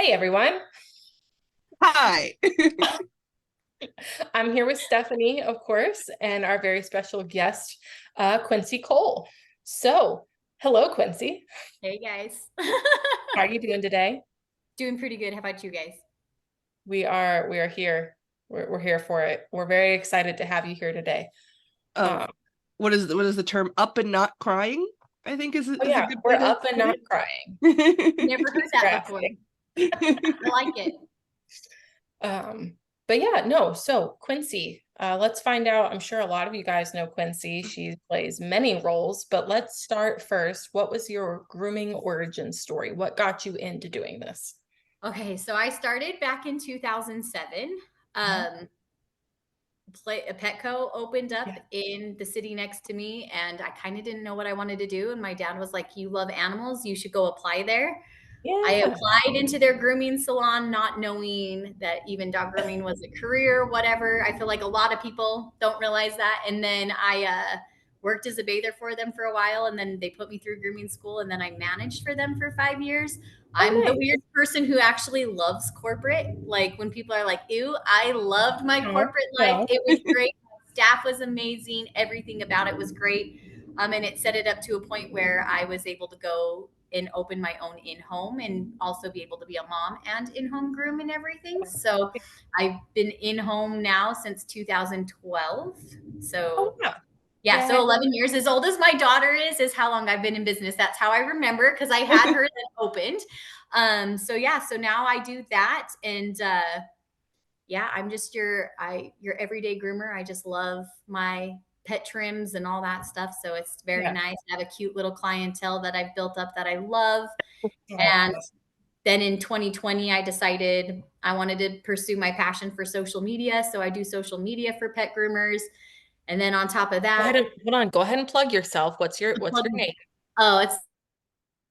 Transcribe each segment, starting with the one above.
Hey everyone, Hi. I'm here with Stephanie, of course, and our very special guest, Quincy Cole. So, hello, Quincy. Hey guys. How are you doing today? Doing pretty good. How about you guys? We are here. We're here for it. We're very excited to have you here today. Oh, Um, what is the term? Up and not crying, I think oh is a yeah, good we're way to up and put not crying. Never heard It's that before. graphic. I like it. Um, but yeah, no. So Quincy, let's find out. I'm sure a lot of you guys know Quincy. She plays many roles, but let's start first. What was your grooming origin story? What got you into doing this? Okay, so I started back in 2007. Uh-huh. Um, a Petco opened up Yeah. in the city next to me, and I kind of didn't know what I wanted to do. And my dad was like, "You love animals, you should go apply there." I Yeah. applied into their grooming salon, not knowing that even dog grooming was a career, whatever. I feel like a lot of people don't realize that. And then I worked as a bather for them for a while, and then they put me through grooming school, and then I managed for them for 5 years. Oh, I'm the nice. weird person who actually loves corporate. Like when people are like, ew, I loved my No, corporate life. no. It was great. Staff was amazing. Everything about it was great. And it set it up to a point where I was able to go and open my own in-home and also be able to be a mom and in-home groom and everything. So I've been in-home now since 2012. Oh, So yeah. yeah, Yeah. so 11 years, as old as my daughter is how long I've been in business. That's how I remember because I had her that opened. So yeah, so now I do that. And yeah, I'm just your everyday groomer. I just love my pet trims and all that stuff. So it's very Yeah. nice. I have a cute little clientele that I've built up that I love. Oh, And then in 2020, I decided I wanted to pursue my passion for social media. So I do social media for pet groomers. And then on top of go ahead that, and hold on. Go ahead and plug yourself. What's your name? oh, it's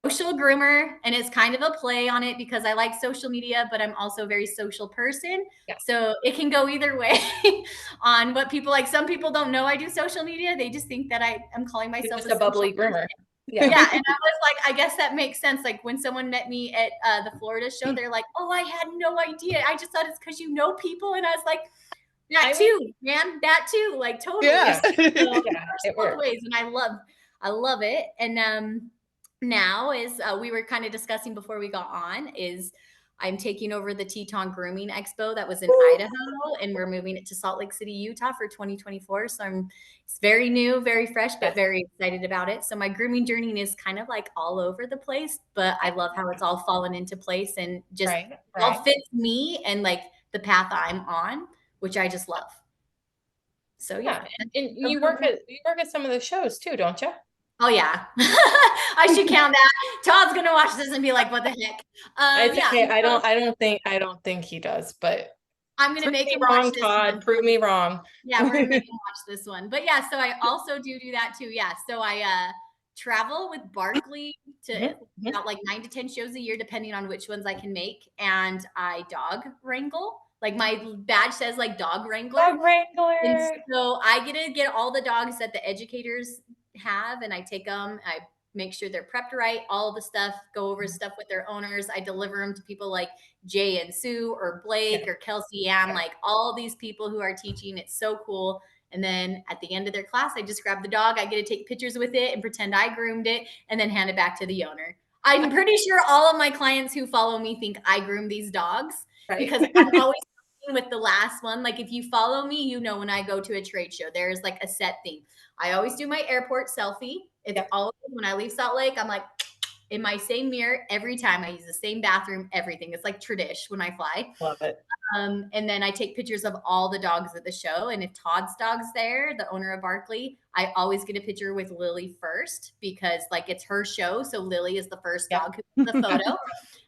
social groomer, and it's kind of a play on it because I like social media, but I'm also a very social person. Yeah. So it can go either way on what people like. Some people don't know I do social media. They just think that I am calling You're myself just a a social bubbly person. groomer. Yeah. Yeah. And I was like, I guess that makes sense. Like when someone met me at the Florida show, they're like, oh, I had no idea. I just thought it's because you know people. And I was like, that I mean, too, man, that too, like totally. Yeah. So it yeah, works it both works. ways. And I love it. And now is we were kind of discussing before we got on is I'm taking over the Teton Grooming Expo that was in Idaho, and we're moving it to Salt Lake City, Utah for 2024. So it's very new, very fresh, but Yes. very excited about it. So my grooming journey is kind of like all over the place, but I love how it's all fallen into place and just Right. all Right. fits me and like the path I'm on, which I just love. So yeah. Yeah, and you work at some of the shows too, don't you? Oh yeah. I should count that. Todd's gonna watch this and be like, what the heck? It's Yeah. okay. I So don't. I don't think he does. But I'm gonna prove make me him watch wrong, this Todd. one. Prove me wrong. Yeah, we're gonna make him watch this one. But yeah, so I also do that too. Yeah. So I travel with Barkley to Mhm, mhm. about like 9 to 10 shows a year, depending on which ones I can make. And I dog wrangle. Like my badge says like dog wrangler. Dog And wrangler. so I get to get all the dogs that the educators have, and I take them. I make sure they're prepped right, all the stuff, go over stuff with their owners. I deliver them to people like Jay and Sue or Yeah, Blake or Kelsey Ann, yeah. like all these people who are teaching. It's so cool. And then at the end of their class, I just grab the dog. I get to take pictures with it and pretend I groomed it and then hand it back to the owner. I'm pretty sure all of my clients who follow me think I groom these dogs Right. because I'm always with the last one. Like if you follow me, you know when I go to a trade show, there's like a set thing. I always do my airport selfie. It's Yeah. always when I leave Salt Lake, I'm like in my same mirror every time. I use the same bathroom, everything. It's like tradish when I fly. Love it. And then I take pictures of all the dogs at the show. And if Todd's dog's there, the owner of Barkley, I always get a picture with Lily first because like it's her show. So Lily is the first Yeah. dog who's in the photo.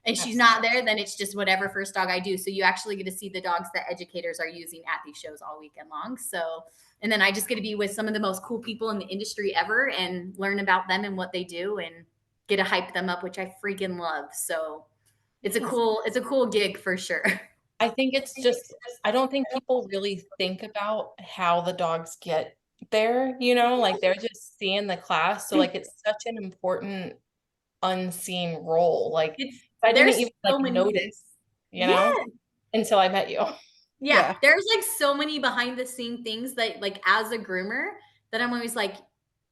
And she's Absolutely. not there, then it's just whatever first dog I do. So you actually get to see the dogs that educators are using at these shows all weekend long. So, and then I just get to be with some of the most cool people in the industry ever and learn about them and what they do and get to hype them up, which I freaking love. So Yes. it's a cool gig for sure. I think it's just, I don't think people really think about how the dogs get there, like they're just seeing the class. So like it's such an important unseen role. Like It's I didn't there's even like so many notice. you know, Yeah. until I met you. Yeah. There's like so many behind the scene things that like as a groomer that I'm always like,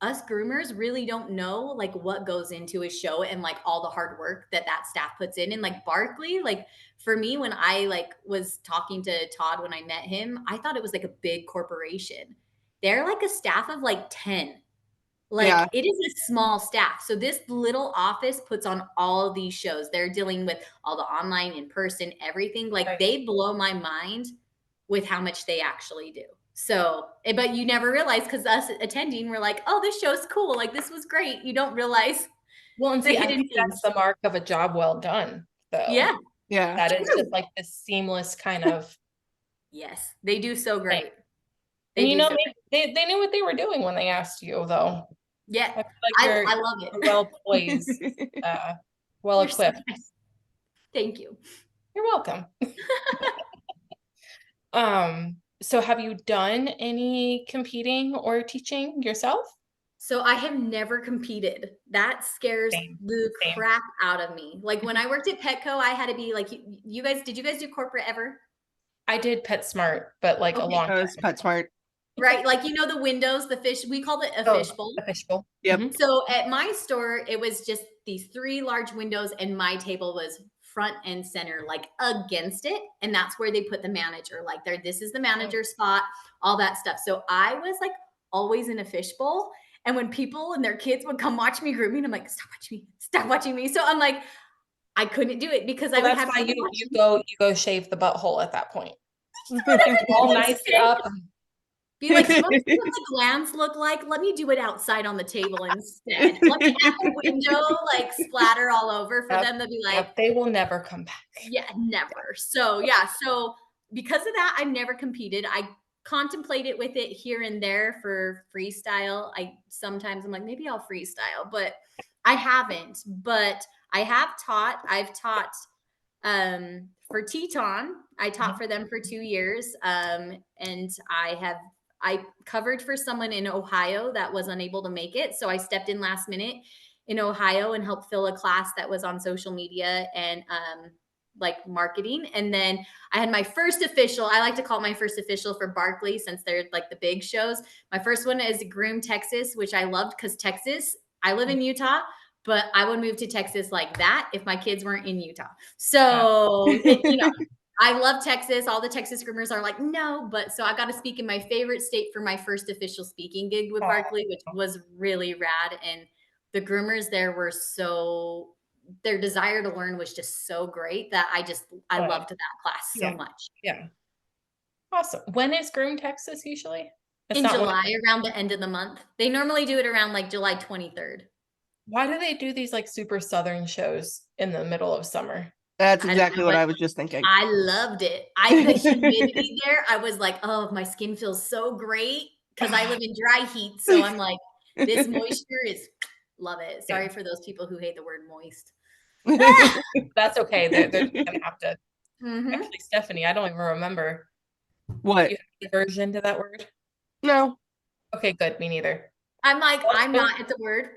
us groomers really don't know like what goes into a show and like all the hard work that staff puts in. And like Barkley, like for me, when I like was talking to Todd when I met him, I thought it was like a big corporation. They're like a staff of like 10. Like Yeah. it is a small staff. So this little office puts on all of these shows. They're dealing with all the online, in person, everything. Like Right. they blow my mind with how much they actually do. So, but you never realize because us attending, we're like, oh, this show's cool. Like this was great. You don't realize Well, and the see, I hidden think that's things. the mark of a job well done, though. Yeah. Yeah. That is True. just like this seamless kind of Yes. They do so thing. great. And They you do know, so great. they knew what they were doing when they asked you, though. Yeah. I feel like you're I love it. well poised, well You're so equipped. nice. Thank you. You're welcome. So have you done any competing or teaching yourself? So I have never competed. That scares Same, the same. crap out of me. Like when I worked at Petco, I had to be like, you guys, did you guys do corporate ever? I did PetSmart, but like a Okay. long That was time. PetSmart. Right. Like, you know, the windows, the fish, we called it a Oh, fishbowl. a fishbowl. Yep. Mhm. So at my store, it was just these 3 large windows and my table was front and center, like against it. And that's where they put the manager, like there, this is the manager spot, all that stuff. So I was like always in a fishbowl. And when people and their kids would come watch me grooming, I'm like, stop watching me, stop watching me. So I'm like, I couldn't do it because I Well, would that's have why people you go shave the butthole at that point. watching All me. nice it up. Be like, you want to see what the glands look like? Let me do it outside on the table instead. Let me at the window, like splatter all over for Yep, them to be like, yep, they will never come back. yeah, never. So yeah, so because of that, I've never competed. I contemplated with it here and there for freestyle. I sometimes I'm like, maybe I'll freestyle, but I haven't. But I have taught. I've taught for Teton. I taught for them for 2 years. And I covered for someone in Ohio that was unable to make it. So I stepped in last minute in Ohio and helped fill a class that was on social media and like marketing. And then I had my first official, I like to call it my first official for Barkley since they're like the big shows. My first one is Groom, Texas, which I loved because Texas, I live in Utah, but I would move to Texas like that if my kids weren't in Utah. So, you know, I love Texas. All the Texas groomers are like, no, but so I got to speak in my favorite state for my first official speaking gig with Barkley, which was really rad. And the groomers there were so, their desire to learn was just so great that I loved that class so much. Yeah. Awesome. When is Groom, Texas usually? It's In not July, around the end of the month. They normally do it around like July 23rd. Why do they do these like super southern shows in the middle of summer? That's I don't exactly know, what but I was just thinking. I loved it. The humidity there, I was like, oh, my skin feels so great because I live in dry heat. So I'm like, this moisture is, love it. Sorry for those people who hate the word moist. That's okay. They're just gonna have to. Mhm. Actually, Stephanie, I don't even remember. What? You have the version to that word? No. Okay, good. Me neither. I'm like, I'm not at the word.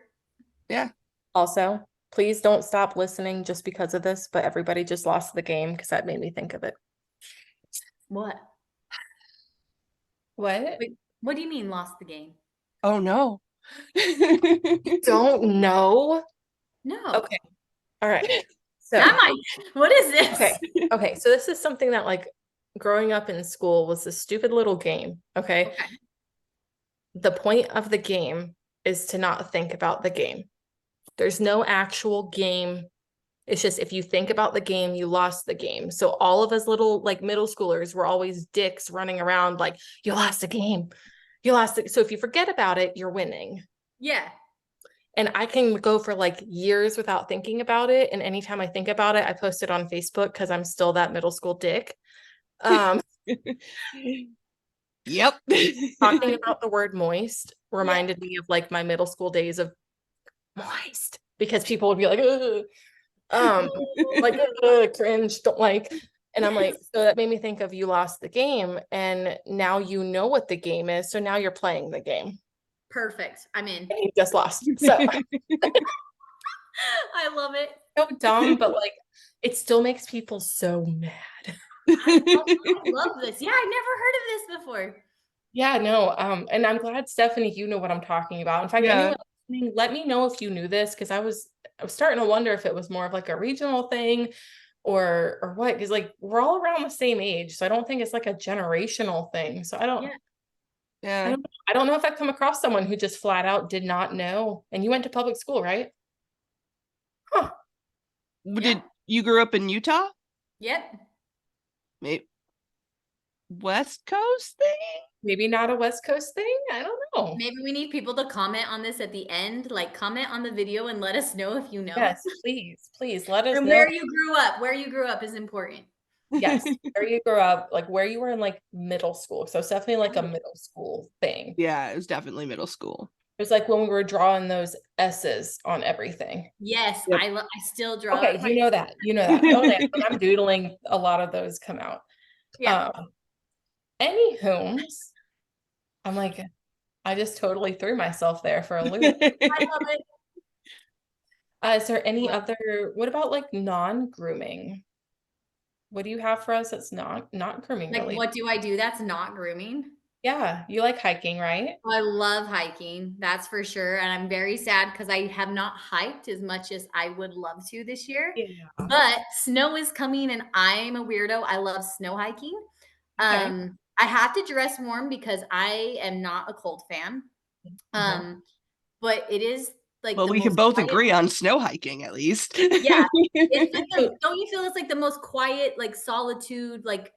Yeah. Also, please don't stop listening just because of this, but everybody just lost the game because that made me think of it. What? What? Wait, what do you mean lost the game? Oh no. Don't know. No. Okay. All right. So I'm like, what is this? okay. Okay. So this is something that like growing up in school was a stupid little game. Okay. The point of the game is to not think about the game. There's no actual game. It's just if you think about the game, you lost the game. So all of us little like middle schoolers were always dicks running around like, you lost the game. You lost it. So if you forget about it, you're winning. Yeah. And I can go for like years without thinking about it. And anytime I think about it, I post it on Facebook because I'm still that middle school dick. Yep. Talking about the word moist reminded me of like my middle school days of moist because people would be like, like cringe, don't like. And I'm like, so that made me think of you lost the game and now you know what the game is. So now you're playing the game. Perfect. I'm in. And you just lost. So I love it. so dumb, but like it still makes people so mad. I love this. Yeah, I never heard of this before. Yeah, no, and I'm glad, Stephanie, you know what I'm talking about. In fact, Yeah. anyone listening, let me know if you knew this, because I was starting to wonder if it was more of like a regional thing or what, because like we're all around the same age, so I don't think it's like a generational thing. So Yeah. Yeah. I don't know if I've come across someone who just flat out did not know. And you went to public school, right? Huh. Yeah. Did you grew up in Utah? Yep. Maybe West Coast thing? Maybe not a West Coast thing. I don't know. Maybe we need people to comment on this at the end, like comment on the video and let us know if you know. Yes, please let us And know. where you grew up. Where you grew up is important. Yes, where you grew up, like where you were in like middle school. So it's definitely like a middle school thing. Yeah, it was definitely middle school. It was like when we were drawing those S's on everything. Yes, Yep. I still draw Okay, up you my know that. You know that. Oh, yeah, when I'm doodling, a lot of those come out. yeah. Anywho's, I'm like, I just totally threw myself there for a loop. I love it. Is there any other, what about like non-grooming? What do you have for us that's not grooming Like, related? what do I do that's not grooming? Yeah, you like hiking, right? I love hiking, that's for sure, and I'm very sad because I have not hiked as much as I would love to this year, Yeah. but snow is coming and I'm a weirdo, I love snow hiking. Okay. I have to dress warm because I am not a cold fan, Mhm. but it is, like, Well, the we can most both quiet. agree on snow hiking at least. Yeah, it's like the So, don't you feel it's, like, the most quiet, like, solitude, like,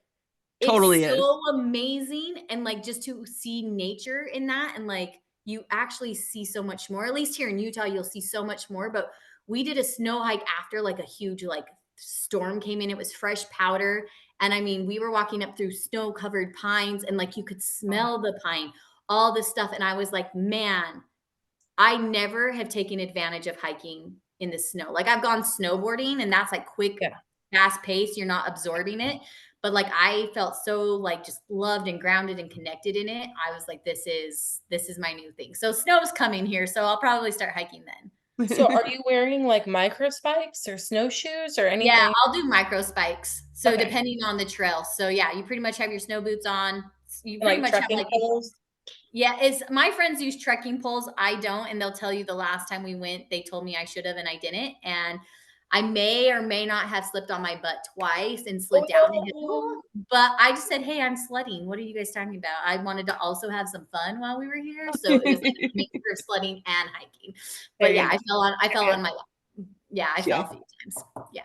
it's Totally is. so amazing, and, like, just to see nature in that, and, like, you actually see so much more. At least here in Utah, you'll see so much more, but we did a snow hike after, like, a huge, like, storm came in. It was fresh powder, and, I mean, we were walking up through snow-covered pines, and, like, you could smell the pine, all this stuff, and I was like, "Man, I never have taken advantage of hiking in the snow." Like, I've gone snowboarding, and that's, like, quick, yeah. fast pace, you're not absorbing it, but, like, I felt so, like, just loved and grounded and connected in it. I was like, this is my new thing." So snow's coming here, so I'll probably start hiking then. So are you wearing like micro spikes or snowshoes or Yeah, anything? I'll do micro spikes. So Okay. depending on the trail. So yeah, you pretty much have your snow boots on. You And pretty like much have trekking like poles? yeah, it's my friends use trekking poles. I don't, and they'll tell you the last time we went, they told me I should have and I didn't. And I may or may not have slipped on my butt twice and slid Oh down a hill. no. But I just said, "Hey, I'm sledding. What are you guys talking about?" I wanted to also have some fun while we were here, so it was like a mix of sledding and hiking. There But you yeah, go. I fell on my yeah, I fell Yeah. a few times. Yeah.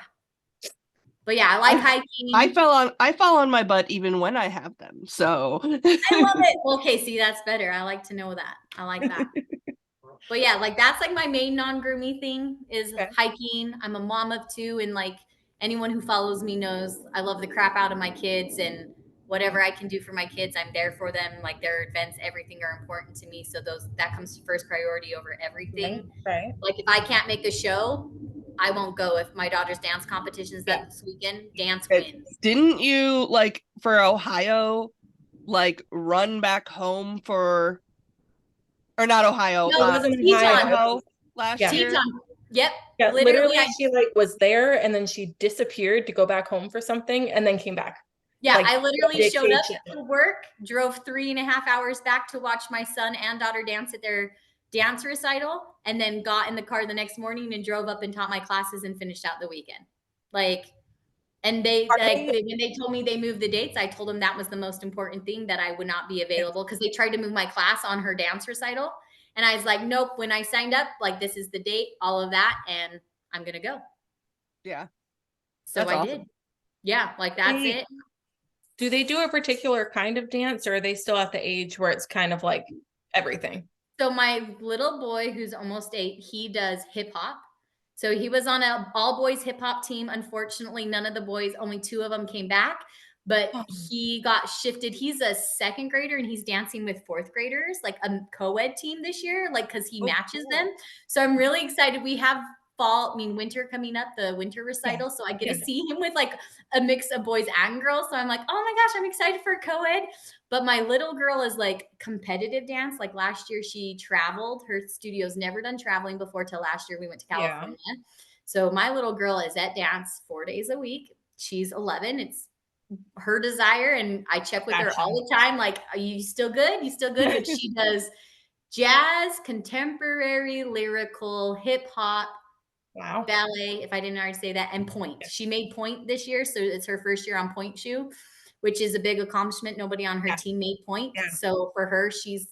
But yeah, I like I hiking. I fall on my butt even when I have them. So I love it. Okay, see, that's better. I like to know that. I like that. But yeah, like that's like my main non-groomy thing is Okay. hiking. I'm a mom of two, and like anyone who follows me knows I love the crap out of my kids, and whatever I can do for my kids, I'm there for them. Like their events, everything are important to me. So those that comes first priority over Right, everything. right. Like if I can't make a show, I won't go. If my daughter's dance competition is Yeah. this weekend, dance It- wins. didn't you like for Ohio like run back home for or not Ohio, It No, wasn't Ohio. Teton. Idaho last Yeah. year? Teton. Yep. Yeah, Literally, literally she like was there and then she disappeared to go back home for something and then came back. yeah, Like I literally showed up vacation. to work, drove 3.5 hours back to watch my son and daughter dance at their dance recital, and then got in the car the next morning and drove up and taught my classes and finished out the weekend. Like, and Are they when they told me they moved the dates, I told them that was the most important thing, that I would not be available because they tried to move my class on her dance recital. And I was like, nope, when I signed up, like, this is the date, all of that, and I'm going to go. Yeah, So that's I awesome. did. Yeah, like that's it. do they do a particular kind of dance or are they still at the age where it's kind of like everything? So my little boy, who's almost 8, he does hip hop. So he was on a all boys hip hop team. Unfortunately, none of the boys, only 2 of them came back, but Oh, he got shifted. He's a second grader and he's dancing with fourth graders, like a co-ed team this year, like because he oh, matches cool. them. So I'm really excited. We have winter coming up, the winter Yeah. recital. So I get Yeah. to see him with like a mix of boys and girls. So I'm like, oh my gosh, I'm excited for co-ed. But my little girl is like competitive dance. Like last year, she traveled. Her studio's never done traveling before till last year we went to Yeah. California. So my little girl is at dance 4 days a week. She's 11. It's her desire. And I check with her all the time. Like, are you still good? You still good? But she does jazz, contemporary, lyrical, hip hop, Wow. ballet, if I didn't already say that, and point. She made point this year. So it's her first year on point shoe, which is a big accomplishment. Nobody on her team made point. Yeah. So for her, she's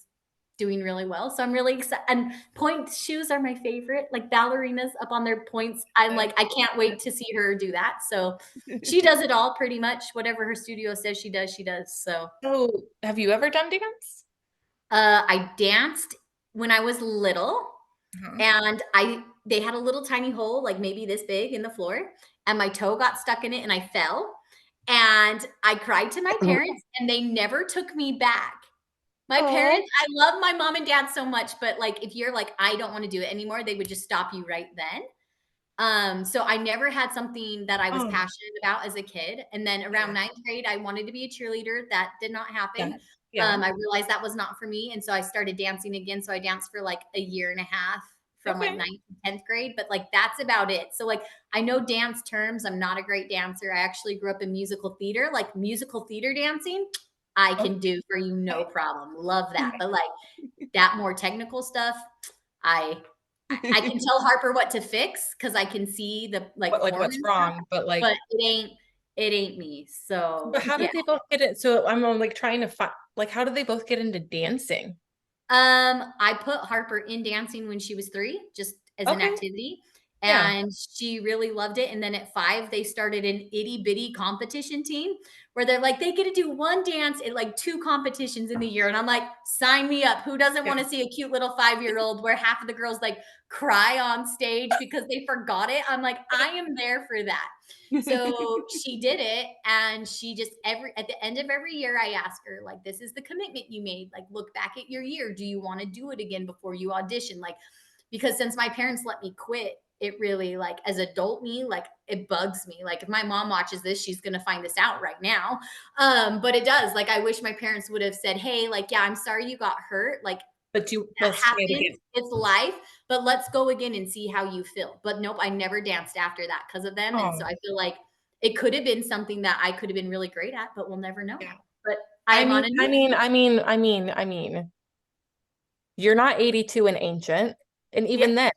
doing really well. So I'm really excited. And point shoes are my favorite, like ballerinas up on their points. I'm like, I can't wait to see her do that. So she does it all pretty much. Whatever her studio says she does, she does. So have you ever done dance? I danced when I was little, and they had a little tiny hole, like maybe this big in the floor, and my toe got stuck in it and I fell. And I cried to my parents and they never took me back. My parents, I love my mom and dad so much, but like if you're like, I don't want to do it anymore, they would just stop you right then. So I never had something that I was passionate about as a kid. And then around ninth grade, I wanted to be a cheerleader. That did not happen. I realized that was not for me. And so I started dancing again. So I danced for like a year and a half from like 9th to 10th grade, but like that's about it. So like I know dance terms. I'm not a great dancer. I actually grew up in musical theater, like musical theater dancing. I can do for you, no problem. Love that. But like that more technical stuff, I can tell Harper what to fix because I can see the like what's wrong, but it ain't me. So but how did they both get it? So I'm like trying to find, like, how did they both get into dancing? I put Harper in dancing when she was 3, just as an activity. And she really loved it. And then at 5, they started an itty bitty competition team where they're like, they get to do one dance at like 2 competitions in the year. And I'm like, sign me up. Who doesn't want to see a cute little 5-year-old where half of the girls like cry on stage because they forgot it? I'm like, I am there for that. So she did it. And she just at the end of every year, I ask her, like, this is the commitment you made. Like, look back at your year. Do you want to do it again before you audition? Like, because since my parents let me quit, it really, like, as adult me, like, it bugs me. Like, if my mom watches this, she's going to find this out right now. But it does. Like, I wish my parents would have said, hey, like, yeah, I'm sorry you got hurt. Like, but that happens. It's life, but let's go again and see how you feel. But nope, I never danced after that because of them. And so I feel like it could have been something that I could have been really great at, but we'll never know. But I mean, you're not 82 and ancient. And even then,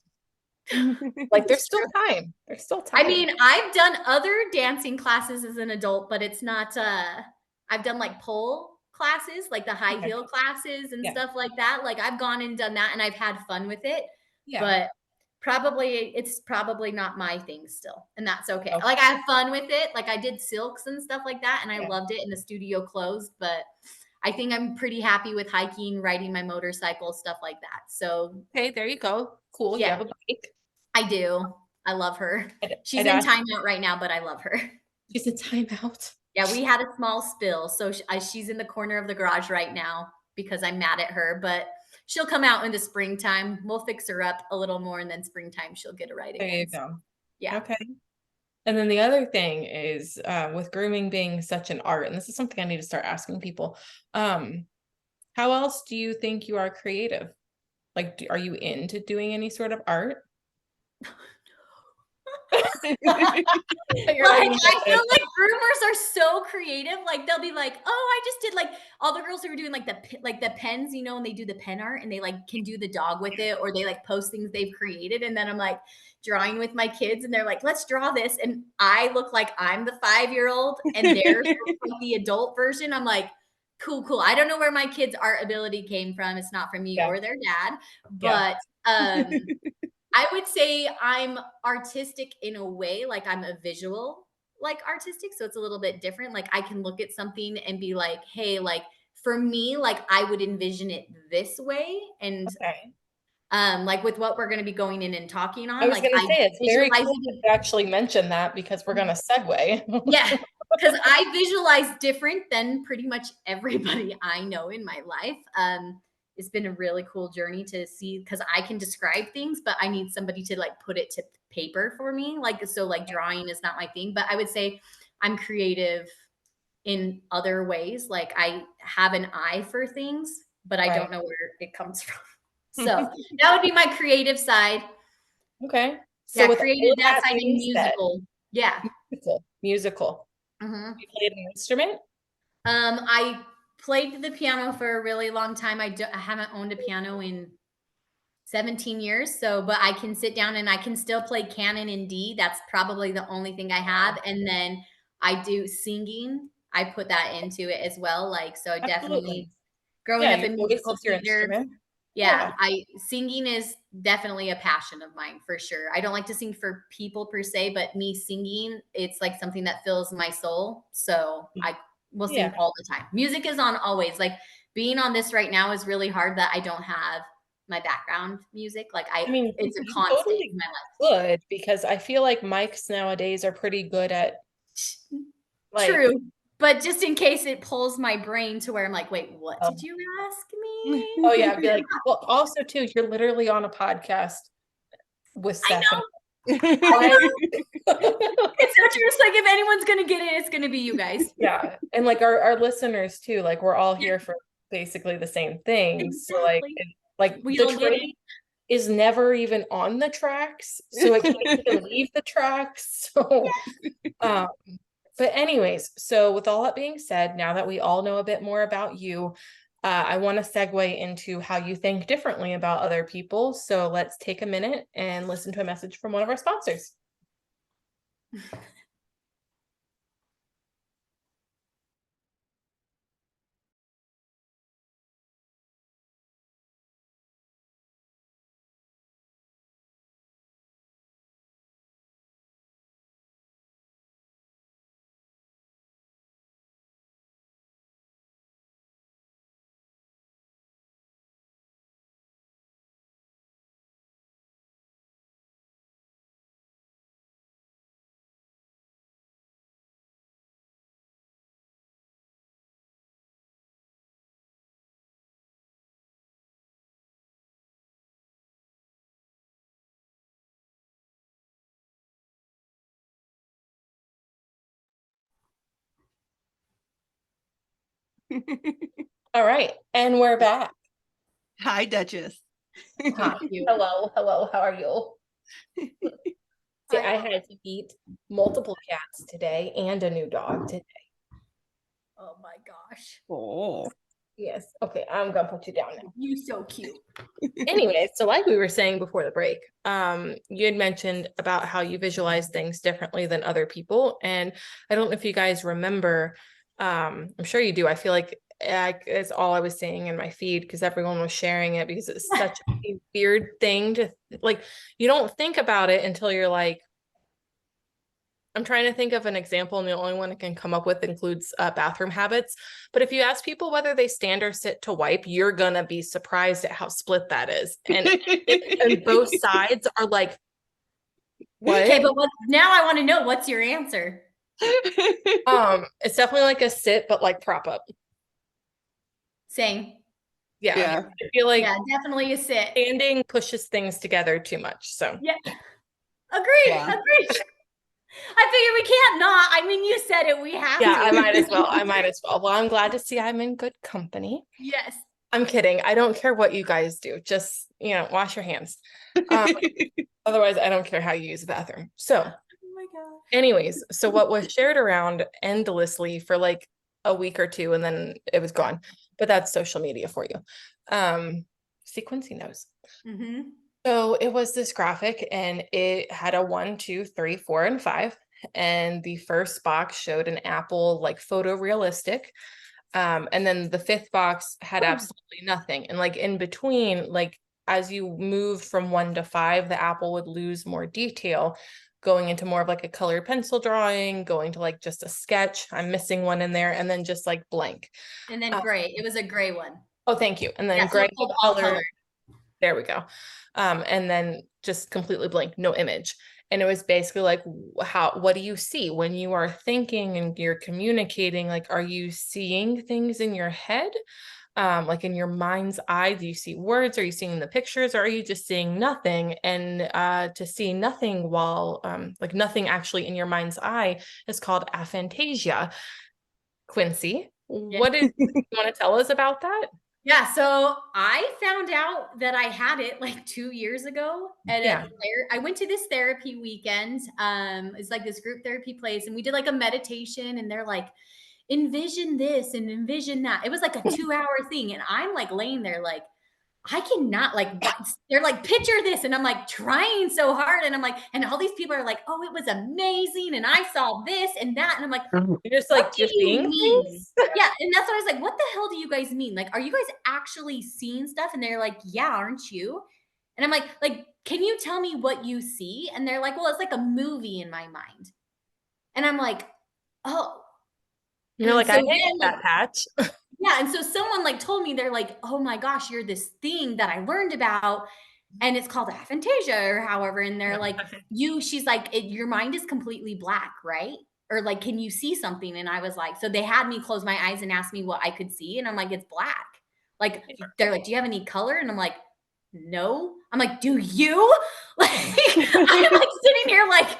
like, there's still time. There's still time. I mean, I've done other dancing classes as an adult, but it's not, I've done like pole classes, like the high heel classes and stuff like that. Like I've gone and done that and I've had fun with it, but it's probably not my thing still. And that's okay. Like I have fun with it. Like I did silks and stuff like that. And I loved it, and the studio closed, but I think I'm pretty happy with hiking, riding my motorcycle, stuff like that. So, okay, there you go. Cool. You have a bike. I do. I love her. She's in timeout right now, but I love her. She's in timeout. Yeah, we had a small spill. So she's in the corner of the garage right now because I'm mad at her, but she'll come out in the springtime. We'll fix her up a little more, and then springtime she'll get a ride again. There you go. Yeah. Okay. And then the other thing is with grooming being such an art, and this is something I need to start asking people, how else do you think you are creative? Like, are you into doing any sort of art? Like, I feel like groomers are so creative. Like they'll be like, "Oh, I just did like all the girls who were doing like the pens, you know, and they do the pen art and they like can do the dog with it, or they like post things they've created." And then I'm like drawing with my kids, and they're like, "Let's draw this," and I look like I'm the 5-year-old, and they're like the adult version. I'm like, cool. I don't know where my kids' art ability came from. It's not from me or their dad, but I would say I'm artistic in a way, like I'm a visual, like artistic. So it's a little bit different. Like I can look at something and be like, hey, like for me, like I would envision it this way. And like with what we're going to be going in and talking on, I was like going to say, it's very cool to actually mention that because we're going to segue. Yeah, because I visualize different than pretty much everybody I know in my life. It's been a really cool journey to see, because I can describe things, but I need somebody to like put it to paper for me. Like, so like drawing is not my thing, but I would say I'm creative in other ways. Like I have an eye for things, but I don't know where it comes from. So that would be my creative side. Okay. So with created all that that side in being said, musical. Yeah. musical. Mm-hmm. You played an instrument? I played the piano for a really long time. I haven't owned a piano in 17 years. So, but I can sit down and I can still play canon in D. That's probably the only thing I have. And then I do singing. I put that into it as well. Like, so Absolutely. definitely growing Yeah, up your in voice musical is your theater. instrument. Yeah, Yeah. singing is definitely a passion of mine for sure. I don't like to sing for people per se, but me singing, it's like something that fills my soul. So I will sing Yeah. all the time. Music is on always. Like being on this right now is really hard that I don't have my background music. Like I mean, it's a you constant totally in my life. could, because I feel like mics nowadays are pretty good at like, True. But just in case it pulls my brain to where I'm like, wait, what oh, did you ask me? oh yeah, I'd be like, well, also too, you're literally on a podcast with I Steph and know. I. It's so true. It's like if anyone's gonna get it, it's gonna be you guys. Yeah, and like our listeners too, like we're all here for basically the same things. So like Exactly. like We the all get train it. is never even on the tracks, so it can't even leave the tracks. So um but anyways, so with all that being said, now that we all know a bit more about you, I want to segue into how you think differently about other people. So let's take a minute and listen to a message from one of our sponsors. All right, and we're back. Hi, Duchess. Hi. Hello, hello, how are you? See, I had to eat multiple cats today and a new dog today. Oh my gosh. Oh. Yes. Okay, I'm gonna put you down now. You so cute. Anyway, so like we were saying before the break, you had mentioned about how you visualize things differently than other people. And I don't know if you guys remember, I'm sure you do. I feel like it's all I was saying in my feed because everyone was sharing it because it's such a weird thing to like, you don't think about it until you're like, I'm trying to think of an example, and the only one I can come up with includes bathroom habits. But if you ask people whether they stand or sit to wipe, you're gonna be surprised at how split that is. And both sides are like, Okay, what? but now I want to know what's your answer. It's definitely like a sit, but like prop up. Same. Yeah. Yeah. I feel like Yeah, definitely a sit. standing pushes things together too much. So Yeah. Agreed. Yeah. Agreed. I figure we can't not. I mean, you said it. We have yeah, to. I might as well. I might as well. Well, I'm glad to see I'm in good company. Yes. I'm kidding. I don't care what you guys do. Just, wash your hands. Otherwise, I don't care how you use the bathroom. So, Oh my gosh. anyways, so what was shared around endlessly for like a week or two, and then it was gone. But that's social media for you. See, Quincy knows. Mm-hmm. So it was this graphic, and it had a 1, 2, 3, 4, and 5. And the first box showed an apple, like photorealistic. And then the fifth box had absolutely nothing. And like in between, like as you moved from 1 to 5, the apple would lose more detail, going into more of like a colored pencil drawing, going to like just a sketch. I'm missing one in there, and then just like blank. And then gray. It was a gray one. Oh, thank you. And then Yeah, so gray it pulled all color. color. There we go. And then just completely blank, no image. And it was basically like, what do you see when you are thinking and you're communicating? Like, are you seeing things in your head? Like in your mind's eye, do you see words? Are you seeing the pictures, or are you just seeing nothing? And to see nothing while like nothing actually in your mind's eye is called aphantasia. Quincy, Yeah. what did you want to tell us about that? Yeah, so I found out that I had it like 2 years ago at Yeah. I went to this therapy weekend. It's like this group therapy place, and we did like a meditation, and they're like, envision this and envision that. It was like a 2-hour thing, and I'm like laying there like, I cannot like what they're like, picture this. And I'm like trying so hard. And I'm like, and all these people are like, oh, it was amazing. And I saw this and that. And I'm like, You're just what like, do you're you seeing mean? things? Yeah. And that's what I was like, what the hell do you guys mean? Like, are you guys actually seeing stuff? And they're like, yeah, aren't you? And I'm like, can you tell me what you see? And they're like, well, it's like a movie in my mind. And I'm like, oh. You're And like, so I hate then like that patch. yeah, and so someone like told me, they're like, "Oh my gosh, you're this thing that I learned about, and it's called aphantasia or however." And they're Yeah. like, she's like, your mind is completely black, right? Or like, can you see something? And I was like, so they had me close my eyes and ask me what I could see, and I'm like, it's black. Like, they're like, do you have any color? And I'm like, no. I'm like, do you? Like, I'm like sitting here like,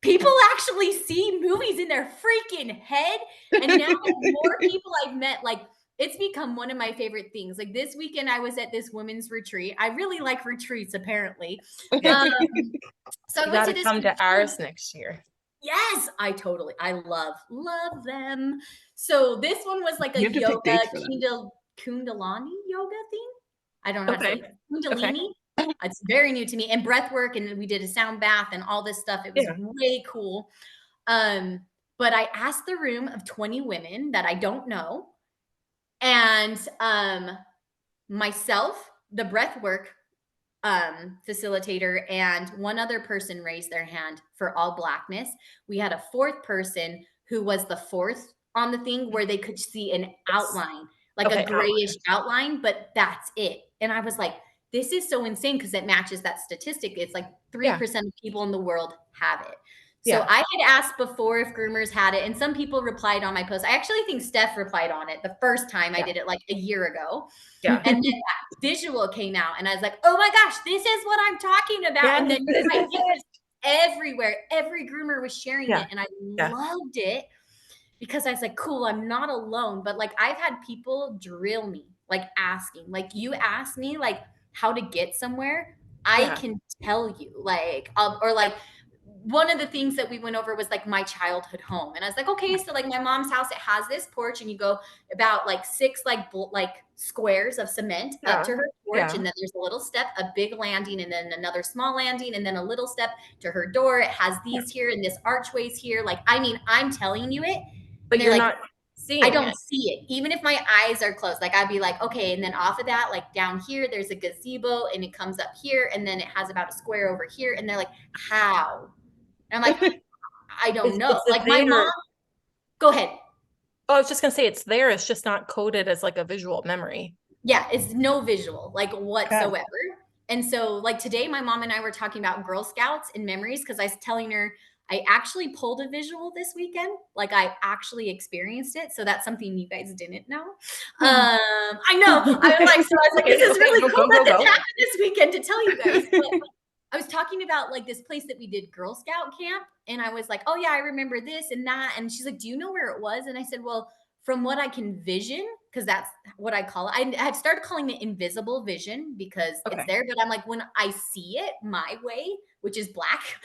people actually see movies in their freaking head. And now like more people I've met, like it's become one of my favorite things. Like this weekend I was at this women's retreat. I really like retreats apparently. Um, so I You went got to to this come to retreat. ours next year. Yes, I love them. So this one was like a You have to pick yoga dates for them. kundalani yoga thing. I don't know how to say Okay. it. Kundalini. It's very new to me. And breath work, and we did a sound bath and all this stuff. It was Yeah. way cool. Um, but I asked the room of 20 women that I don't know, and myself, the breath work facilitator, and one other person raised their hand for all blackness. We had a fourth person who was the fourth on the thing where they could see an outline, like Okay, a grayish outline, but that's it. And I was like, this is so insane because it matches that statistic. It's like 3% of people in the world have it. So Yeah. I had asked before if groomers had it, and some people replied on my post. I actually think Steph replied on it the first time I Yeah. did it like a year ago. Yeah. And then that visual came out, and I was like, oh my gosh, this is what I'm talking about. Yes, And then this it is was it. everywhere. Every groomer was sharing Yeah. it, and I Yeah. loved it because I was like, cool, I'm not alone. But like, I've had people drill me, like asking, like, you ask me, like, how to get somewhere, I Yeah. can tell you, like, or like, one of the things that we went over was like my childhood home. And I was like, okay, so like my mom's house, it has this porch, and you go about like 6 like squares of cement up to Yeah. her porch. Yeah. And then there's a little step, a big landing, and then another small landing, and then a little step to her door. It has these here and this archways here. Like, I mean, I'm telling you it. But And they're you're like, not I seeing don't it. see it. Even if my eyes are closed, like I'd be like, okay. And then off of that, like down here, there's a gazebo, and it comes up here, and then it has about a square over here. And they're like, how? And I'm like, I don't know. It's Like my there. mom, go ahead. Oh, I was just gonna say it's there. It's just not coded as like a visual memory. Yeah, it's no visual, like whatsoever. And so, like today, my mom and I were talking about Girl Scouts and memories because I was telling her I actually pulled a visual this weekend. Like I actually experienced it. So that's something you guys didn't know. I know. I was like, this is really cool that this happened this weekend to tell you guys. But I was talking about like this place that we did Girl Scout camp, and I was like, oh yeah, I remember this and that. And she's like, do you know where it was? And I said, well, from what I can vision, because that's what I call it. I had started calling it invisible vision because it's there, but I'm like, when I see it my way, which is black,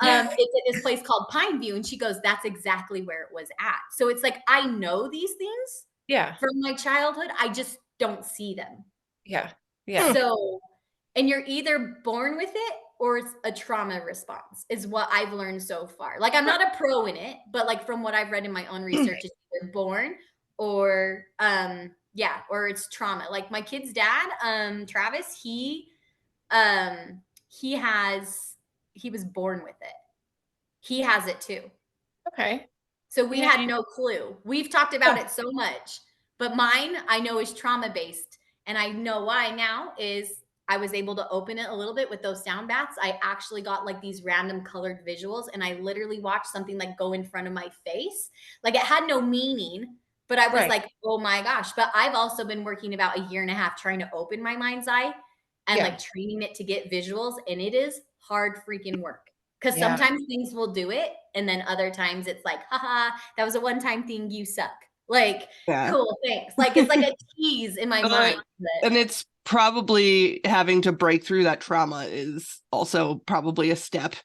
it's at this place called Pine View. And she goes, that's exactly where it was at. So it's like, I know these things Yeah. from my childhood. I just don't see them. Yeah. Yeah. So, and you're either born with it or it's a trauma response, is what I've learned so far. Like, I'm not a pro in it, but like from what I've read in my own research, it's either born or yeah, or it's trauma. Like my kid's dad, Travis, he was born with it. He has it too. Okay. So we had no clue. We've talked about it so much, but mine I know is trauma based. And I know why now is I was able to open it a little bit with those sound baths. I actually got like these random colored visuals, and I literally watched something like go in front of my face. Like it had no meaning, but I was like, oh my gosh. But I've also been working about a year and a half trying to open my mind's eye and like training it to get visuals. And it is hard freaking work. Because sometimes things will do it, and then other times it's like, haha, that was a one-time thing, you suck. Like, Yeah. cool, thanks. Like, it's like a tease in my mind. And it's probably having to break through that trauma is also probably a step.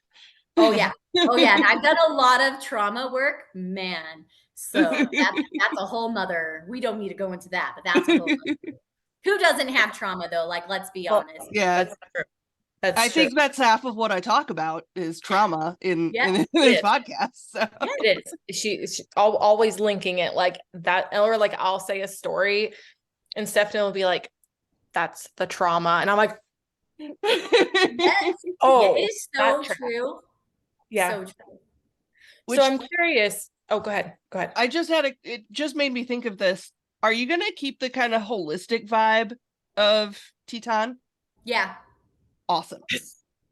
Oh yeah. Oh yeah. And I've done a lot of trauma work, man. So that's a whole nother. We don't need to go into that, but that's a whole nother. Who doesn't have trauma though? Like, let's be Well, honest. Yeah. that's true. That's I true. think that's half of what I talk about is trauma in Yeah, this it is. podcast. So. Yeah, it is. She always linking it like that, or like I'll say a story, and Stephanie will be like, "That's the trauma," and I'm like, Yes. "Oh, Yeah, it is that so true. yeah." So true. So I'm curious. Oh, go ahead. Go ahead. It just made me think of this. Are you going to keep the kind of holistic vibe of Teton? Yeah. Awesome.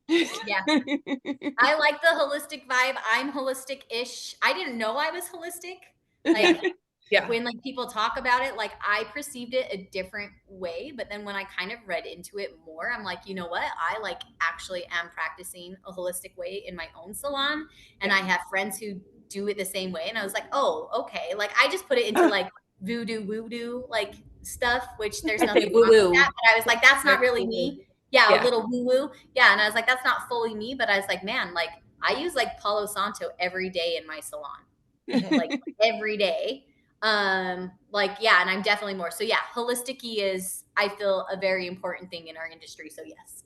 Yeah. I like the holistic vibe. I'm holistic-ish. I didn't know I was holistic. Like Yeah. when like people talk about it, like I perceived it a different way, but then when I kind of read into it more, I'm like, you know what? I like actually am practicing a holistic way in my own salon, and I have friends who do it the same way, and I was like, oh, okay. Like I just put it into like voodoo like stuff, which there's nothing wrong with Woo-woo. that, but I was like, that's not really me. Yeah, a Yeah. little woo woo. Yeah, and I was like, that's not fully me, but I was like, man, like I use like Palo Santo every day in my salon, like every day. Like yeah, and I'm definitely more. So yeah, holistic-y is I feel a very important thing in our industry. So yes.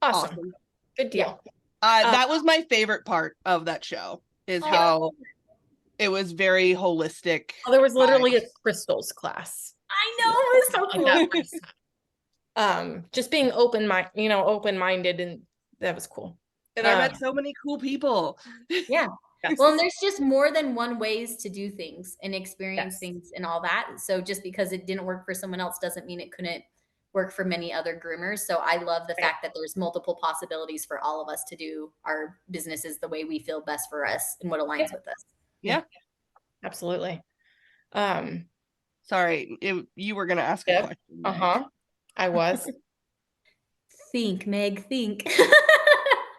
Awesome. Good deal. That was my favorite part of that show is how it was very holistic. Well, there was literally a crystals class. I know, it was so cool. Just being open-minded, and that was cool. And I met so many cool people. Yeah. Yes. Well, and there's just more than one ways to do things and experience Yes. things and all that. So just because it didn't work for someone else doesn't mean it couldn't work for many other groomers. So I love the fact that there's multiple possibilities for all of us to do our businesses the way we feel best for us and what aligns with us. Yeah. Absolutely. Sorry, you were going to ask a question. Uh-huh. I was. Think, Meg, think.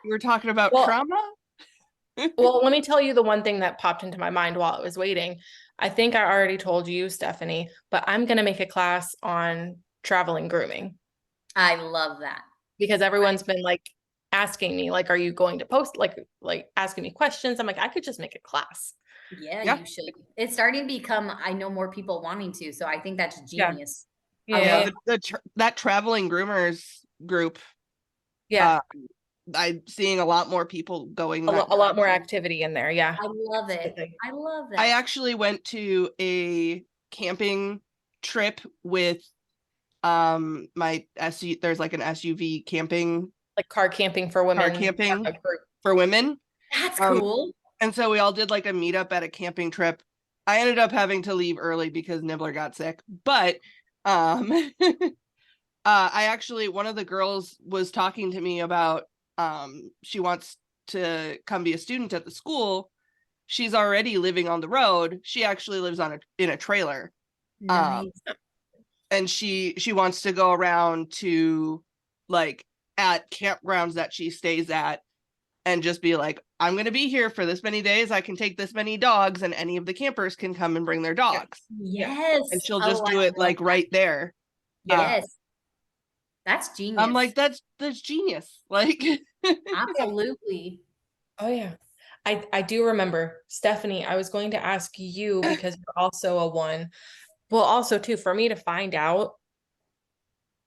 You were talking about trauma? Well, let me tell you the one thing that popped into my mind while I was waiting. I think I already told you, Stephanie, but I'm going to make a class on traveling grooming. I love that. Because everyone's been like asking me, like, are you going to post, like asking me questions? I'm like, I could just make a class. Yeah, you should. It's starting to become, I know more people wanting to, so I think that's genius. Yeah. That traveling groomers group. Yeah. I'm seeing a lot more people going. A lot more activity in there. Yeah. I love it. I love that. I actually went to a camping trip with my SUV. There's like an SUV camping, like car camping for women. Car camping for women. That's cool. And so we all did like a meetup at a camping trip. I ended up having to leave early because Nibbler got sick, but I actually, one of the girls was talking to me about she wants to come be a student at the school. She's already living on the road. She actually lives in a trailer. Nice. And she wants to go around to like at campgrounds that she stays at and just be like, I'm going to be here for this many days. I can take this many dogs and any of the campers can come and bring their dogs. Yes. And she'll just do it like right there. Yes. That's genius. I'm like, that's genius. Like, absolutely. Oh yeah. I do remember, Stephanie, I was going to ask you because you're also a one. Well, also too, for me to find out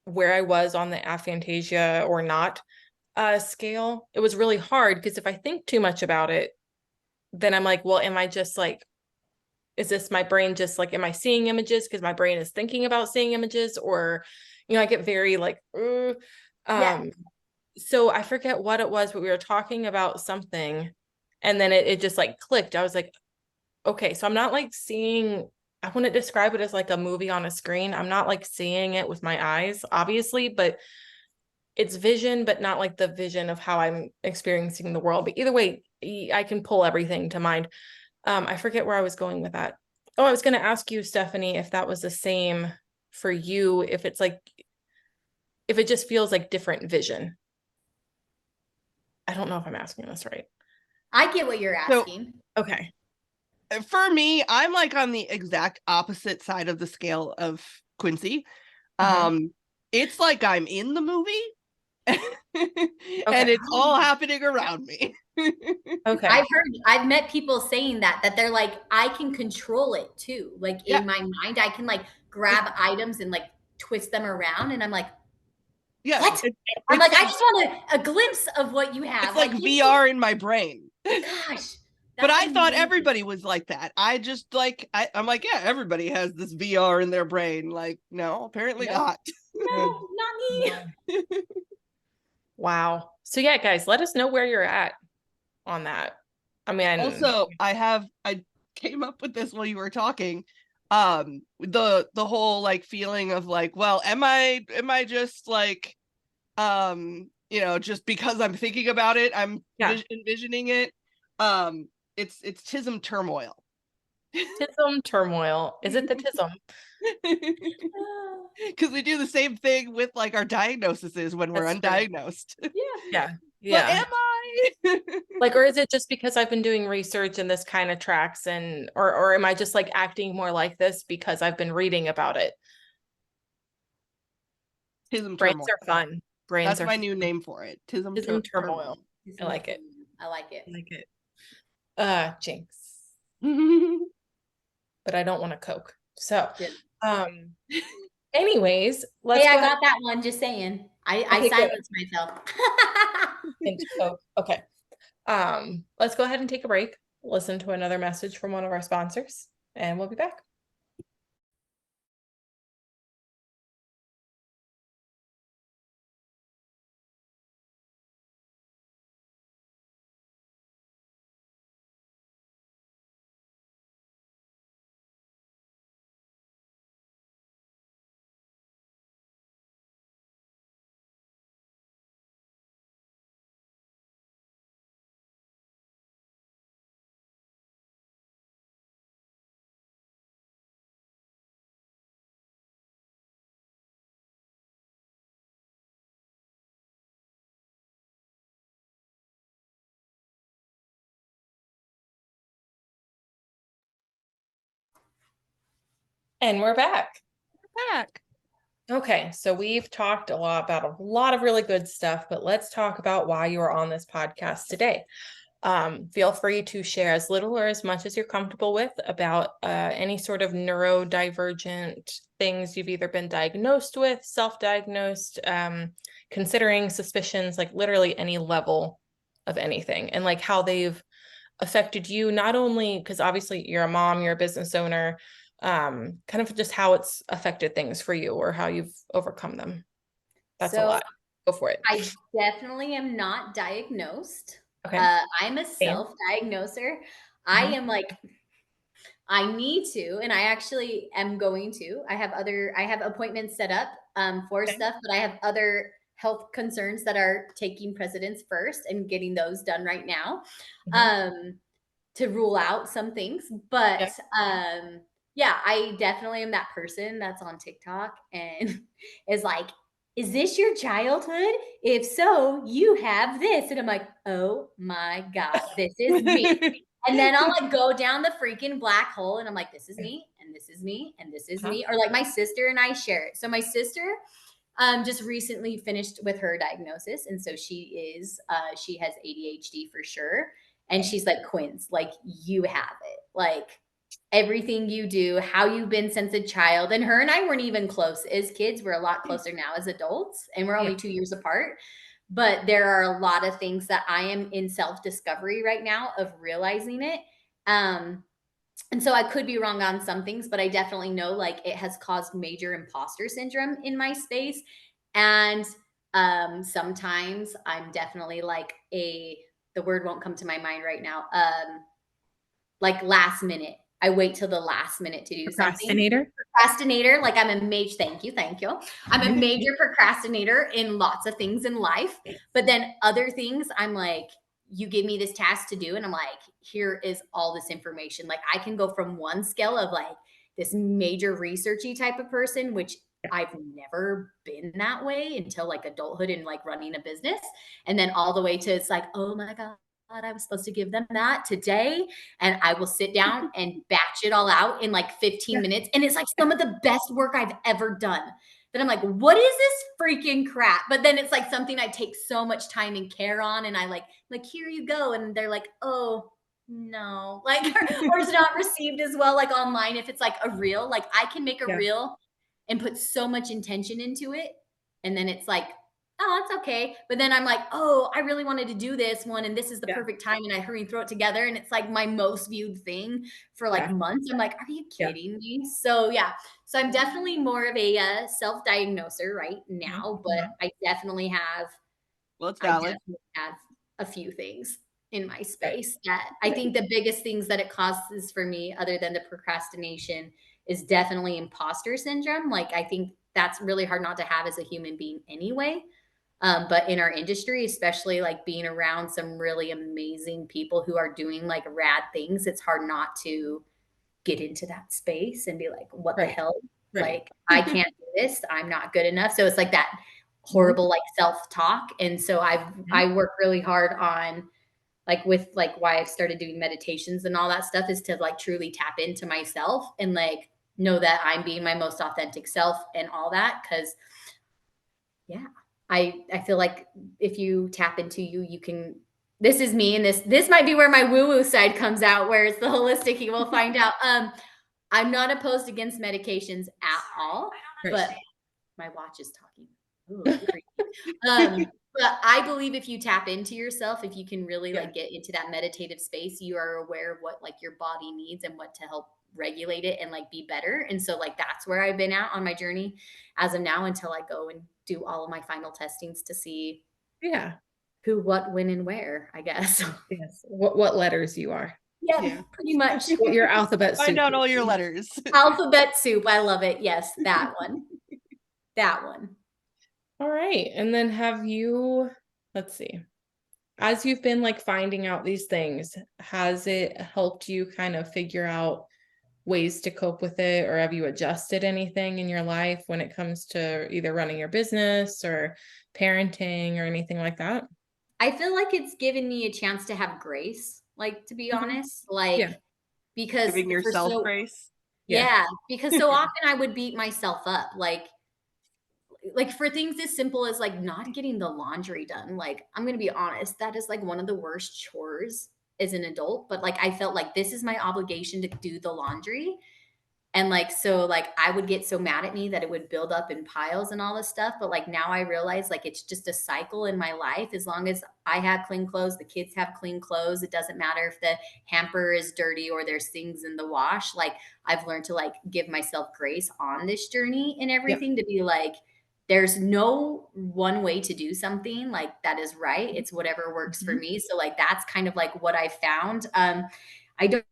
where I was on the aphantasia or not scale, it was really hard because if I think too much about it, then I'm like, well, am I just like, is this my brain just like, am I seeing images because my brain is thinking about seeing images? Or, I get very like, so I forget what it was, but we were talking about something and then it just like clicked. I was like, okay, so I'm not like seeing, I wouldn't describe it as like a movie on a screen. I'm not like seeing it with my eyes, obviously, but it's vision, but not like the vision of how I'm experiencing the world. But either way, I can pull everything to mind. I forget where I was going with that. Oh, I was going to ask you, Stephanie, if that was the same for you, if it's like, if it just feels like different vision. I don't know if I'm asking this right. I get what you're asking. Okay. For me, I'm like on the exact opposite side of the scale of Quincy. Mhm. It's like I'm in the movie and Okay. it's all happening around me. Okay. I've met people saying that they're like, I can control it too. Like Yeah, in my mind, I can like it's grab items and like twist them around. And I'm like, yeah, what? I'm it's like, I like just want a glimpse of what you it's have. like Like, give me, VR in my brain. gosh, But that's I thought amazing. everybody was like that. I just like I'm like, yeah, everybody has this VR in their brain. Like, no, apparently Nope. not. No, not me. No. Wow. So yeah, guys, let us know where you're at on that. I mean, Also, I came up with this while you were talking. The whole like feeling of like, well, am I just like just because I'm thinking about it, I'm yeah, envisioning it. Um, it's tism turmoil. tism turmoil. Is it the tism? Because we do the same thing with like our diagnoses when we're That's true. undiagnosed. Yeah. Yeah. But Yeah. am I? Like, or is it just because I've been doing research and this kind of tracks and or am I just like acting more like this because I've been reading about it? Tism Brains turmoil. are fun. Brains That's are my fun. new name for it. Tism turmoil. Turmoil. I like it. I like it. I like it. Jinx. But I don't want a Coke. So, Good. um, anyways, Hey, let's I go ahead got that one. Just saying. I Okay, good. silenced myself. Into Coke. Okay. Let's go ahead and take a break, listen to another message from one of our sponsors, and we'll be back. And we're back. Back. Okay, so we've talked a lot about a lot of really good stuff, but let's talk about why you are on this podcast today. Feel free to share as little or as much as you're comfortable with about any sort of neurodivergent things you've either been diagnosed with, self-diagnosed, considering suspicions, like literally any level of anything, and like how they've affected you, not only because obviously you're a mom, you're a business owner, kind of just how it's affected things for you or how you've overcome them. That's a So lot. Go for it. I definitely am not diagnosed. Okay. I'm a Same. self-diagnoser. I Mhm. am like, I need to, and I actually am going to. I have appointments set up for Okay. stuff, but I have other health concerns that are taking precedence first and getting those done right now. Mhm. Um, to rule out some things. But Yeah. yeah, I definitely am that person that's on TikTok and is like, is this your childhood? If so, you have this. And I'm like, oh my God, this is me. And then I'll like go down the freaking black hole and I'm like, this is me, and this is me, and this is Uh-huh. me. Or like my sister and I share it. So my sister just recently finished with her diagnosis. And so she has ADHD for sure. And she's like, Quince, like you have it. Like everything you do, how you've been since a child. And her and I weren't even close as kids. We're a lot closer now as adults, and we're Yeah. only 2 years apart. But there are a lot of things that I am in self discovery right now of realizing it. And so I could be wrong on some things, but I definitely know like it has caused major imposter syndrome in my space. And sometimes I'm definitely like the word won't come to my mind right now. Like last minute. I wait till the last minute to do something. Procrastinator. Procrastinator, like I'm a major, thank you. I'm a major procrastinator in lots of things in life. But then other things, I'm like, you give me this task to do, and I'm like, here is all this information. Like I can go from one scale of like this major researchy type of person, which I've never been that way until like adulthood and like running a business. And then all the way to it's like, oh my God, I was supposed to give them that today. And I will sit down and batch it all out in like 15 Yeah. minutes. And it's like some of the best work I've ever done. That I'm like, what is this freaking crap? But then it's like something I take so much time and care on. And I like, here you go. And they're like, oh, no, like, or it's not received as well, like online. If it's like a reel, like I can make a Yeah. reel and put so much intention into it. And then it's like, oh, it's okay. But then I'm like, oh, I really wanted to do this one, and this is the Yeah. perfect time. And I hurry and throw it together. And it's like my most viewed thing for like Yeah. months. I'm like, are you Yeah. kidding me? So yeah. So I'm definitely more of a self-diagnoser right now, but Mhm. Well, it's I valid. definitely have a few things in my Good. space that I think the biggest things that it causes for me, other than the procrastination, is definitely imposter syndrome. Like, I think that's really hard not to have as a human being anyway. But in our industry, especially like being around some really amazing people who are doing like rad things, it's hard not to get into that space and be like, what the Right. hell? Right. Like, I can't do this. I'm not good enough. So it's like that Mhm. horrible like self-talk. And so Mhm. I work really hard on like with like why I've started doing meditations and all that stuff is to like truly tap into myself and like know that I'm being my most authentic self and all that. Cause yeah, I feel like if you tap into you, you can. This is me, and this might be where my woo woo side comes out, where it's the holistic. You will find out. I'm not opposed against medications at all, Right. but my watch is talking. Ooh, creepy. But I believe if you tap into yourself, if you can really Yeah. like get into that meditative space, you are aware of what like your body needs and what to help regulate it and like be better. And so like that's where I've been at on my journey as of now until I go and do all of my final testings to see Yeah. who, what, when, and where, I guess. Yes. What letters you are. Yep, Yeah. pretty much. What your alphabet Find soup out all your is. letters. Alphabet soup. I love it. Yes, that one. That one. All right. And then let's see, as you've been like finding out these things, has it helped you kind of figure out ways to cope with it, or have you adjusted anything in your life when it comes to either running your business or parenting or anything like that? I feel like it's given me a chance to have grace, like, to be Mhm. honest, Yeah. like, because Giving for yourself so grace. Yeah. yeah, because so often I would beat myself up, like, for things as simple as, like, not getting the laundry done, like, I'm gonna be honest, that is, like, one of the worst chores as an adult, but, like, I felt like this is my obligation to do the laundry, and like, so like I would get so mad at me that it would build up in piles and all this stuff. But like now I realize like it's just a cycle in my life. As long as I have clean clothes, the kids have clean clothes. It doesn't matter if the hamper is dirty or there's things in the wash. Like I've learned to like give myself grace on this journey and Yeah. everything to be like, there's no one way to do something like that is right. It's whatever works for Mhm. me. So like that's kind of like what I found. I don't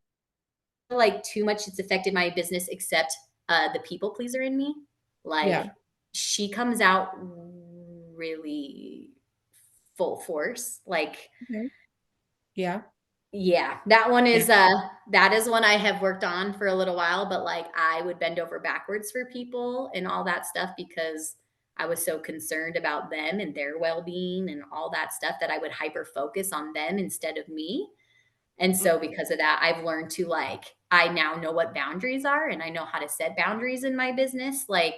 like too much it's affected my business except the people pleaser in me. Like Yeah. she comes out really full force. Like Okay. Yeah. yeah, that one Yeah. is that is one I have worked on for a little while, but like I would bend over backwards for people and all that stuff because I was so concerned about them and their well-being and all that stuff that I would hyper focus on them instead of me. And so Mhm. because of that, I've learned to like, I now know what boundaries are and I know how to set boundaries in my business. Like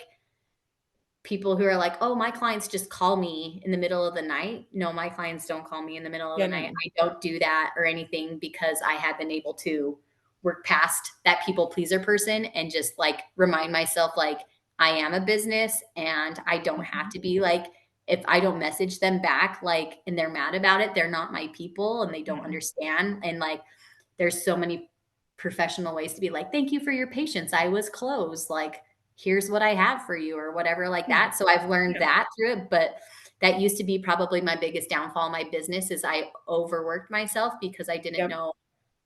people who are like, oh, my clients just call me in the middle of the night. No, my clients don't call me in the middle of Yeah. the No, night. no. I don't do that or anything because I have been able to work past that people pleaser person and just like remind myself, like, I am a business and I don't have Mhm. to be like, if I don't message them back, like, and they're mad about it, they're not my people and they don't Mhm. understand. And like, there's so many professional ways to be like, thank you for your patience. I was closed. Like, here's what I have for you, or whatever, like Yeah. that. So I've learned Yeah. that through it. But that used to be probably my biggest downfall in my business is I overworked myself because I didn't Yep. know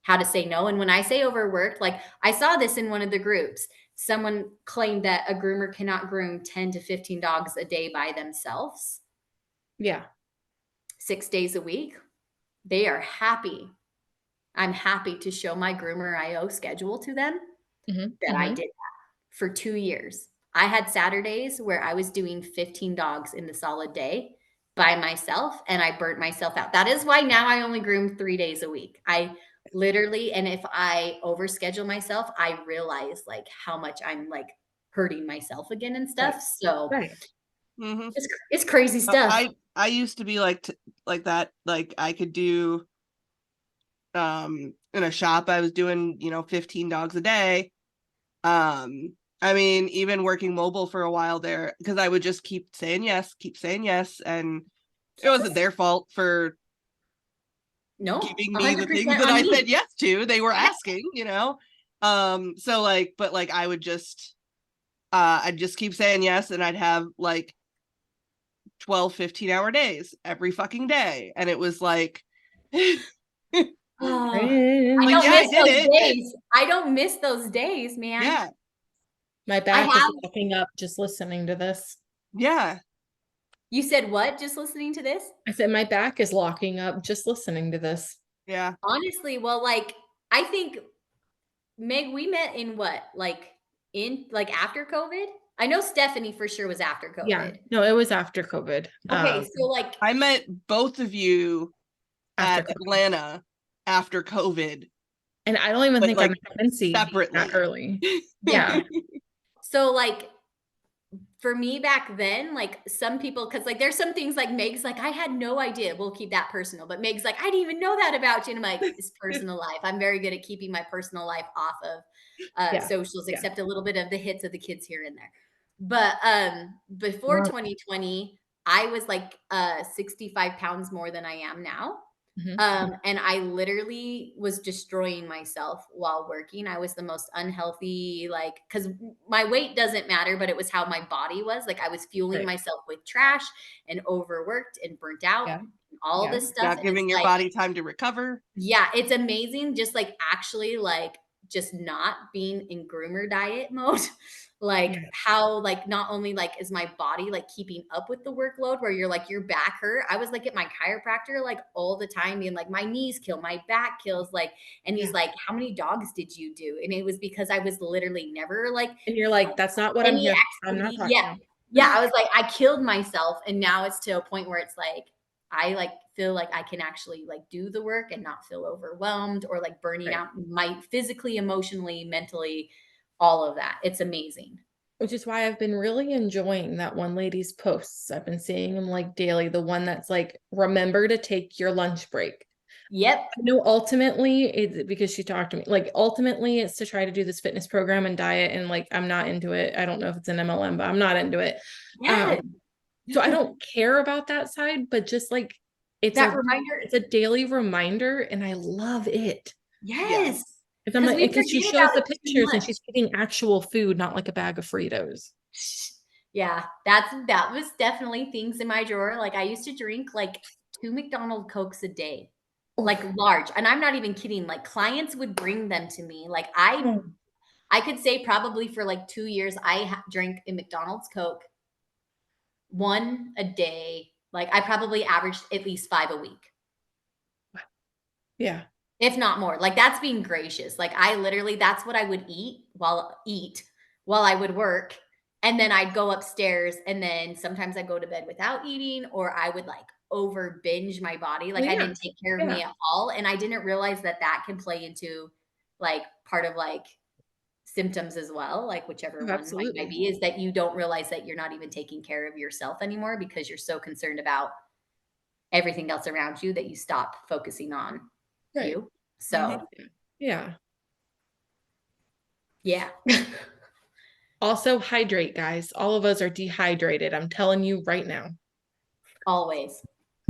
how to say no. And when I say overworked, like I saw this in one of the groups. Someone claimed that a groomer cannot groom 10 to 15 dogs a day by themselves, Yeah. 6 days a week. They are happy. I'm happy to show my groomer IO schedule to them Mhm. that I Mhm. did for 2 years. I had Saturdays where I was doing 15 dogs in the solid day, by myself and I burnt myself out. That is why now I only groom 3 days a week. I literally, and if I overschedule myself, I realize like how much I'm like hurting myself again and stuff. So Right. Mhm. it's crazy stuff. I used to be like that. Like I could do in a shop I was doing, 15 dogs a day. I mean, even working mobile for a while there, because I would just keep saying yes, and it wasn't their fault for No, giving me the things 100% that on I me. said yes to. They were Yeah. asking. So like, but like I would just I'd just keep saying yes, and I'd have like 12, 15-hour days every fucking day. And it was like Oh, I Cringe. don't yeah, I miss did those it. days. I don't miss those days, man. Yeah. My I back is have, locking up just listening to this. Yeah. you said what? Just listening to this? I said my back is locking up just listening to this. Yeah. Honestly, well, like, I think, Meg, we met in what? Like after COVID? I know Stephanie for sure was after Yeah. COVID. No, it was after COVID. Okay, so like, I met both of you After at COVID. Atlanta after COVID, And I don't even but think I like met Quincy that separately. early. Yeah. so like for me back then, like some people, because like there's some things like Meg's like, I had no idea. We'll keep that personal. But Meg's like, I didn't even know that about you. And I'm like, it's personal life. I'm very good at keeping my personal life off of Yeah. socials, Yeah. except a little bit of the hits of the kids here and there. But before Wow. 2020, I was like 65 pounds more than I am now. Mhm. And I literally was destroying myself while working. I was the most unhealthy, like, because my weight doesn't matter, but it was how my body was. Like, I was fueling Right. myself with trash and overworked and burnt out Yeah. and all Yeah. this stuff. Not And it's giving your like, body time to recover. yeah, it's amazing just like actually like just not being in groomer diet mode. Like Yeah. how like not only like is my body like keeping up with the workload where you're like your back hurt. I was like at my chiropractor like all the time being like my knees kill, my back kills like and he's Yeah. like, "How many dogs did you do?" And it was because I was literally never like And you're like, that's not what I'm any here for. I'm not activity. talking Yeah. about. Yeah, I was like, I killed myself, and now it's to a point where it's like, I like feel like I can actually like do the work and not feel overwhelmed or like burning Right. out my physically, emotionally, mentally, all of that. It's amazing. Which is why I've been really enjoying that one lady's posts. I've been seeing them like daily. The one that's like, remember to take your lunch break. Yep. I know ultimately it's because she talked to me, like ultimately it's to try to do this fitness program and diet. And like, I'm not into it. I don't know if it's an MLM, but I'm not into it. Yeah. So I don't care about that side, but just like, That reminder. it's a daily reminder and I love it. Yes. Yes. Because I'm Because like, we because she forget shows about the it too pictures and much. she's eating actual food, not like a bag of Fritos. Yeah, that was definitely things in my drawer. Like I used to drink like 2 McDonald's Cokes a day, like Oh, large. And I'm not even kidding. Like clients would bring them to me. Like oh, I could say probably for like 2 years I drank a McDonald's Coke, one a day. Like I probably averaged at least 5 a week, yeah. if not more. Like that's being gracious. Like I literally that's what I would eat while I would work. And then I'd go upstairs and then sometimes I'd go to bed without eating or I would like over binge my body. Well, Like I yeah. didn't take care of Yeah. me at all. And I didn't realize that that can play into like part of like symptoms as well, like whichever Oh, one might absolutely. be, is that you don't realize that you're not even taking care of yourself anymore because you're so concerned about everything else around you that you stop focusing on Right. you. Mhm. So, Yeah. yeah. Also hydrate, guys. All of us are dehydrated. I'm telling you right now. Always.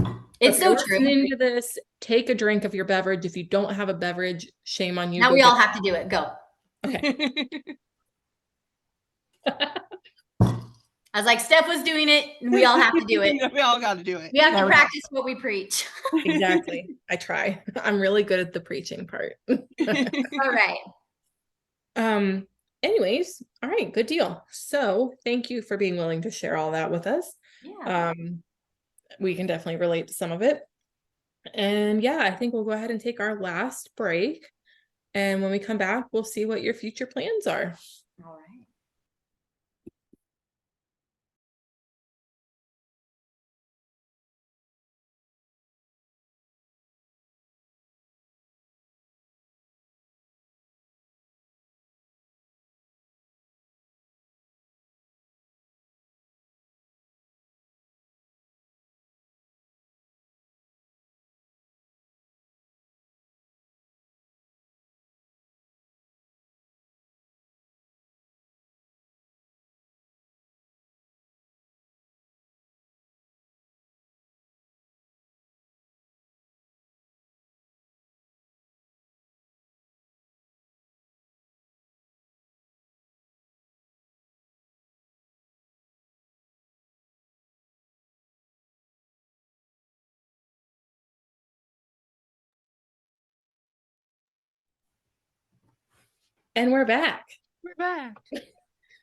So It's if you're so true. listening to this, take a drink of your beverage. If you don't have a beverage, shame on you. Now Go we get all have to do it. Go. Okay. I was like, Steph was doing it, and we all have to do it. We all got to do it. We have There to we go. practice what we preach. Exactly. I try. I'm really good at the preaching part. All right. Um, anyways, all right, good deal. So thank you for being willing to share all that with us. Yeah. We can definitely relate to some of it. And yeah, I think we'll go ahead and take our last break. And when we come back, we'll see what your future plans are. All right. And we're back. We're back.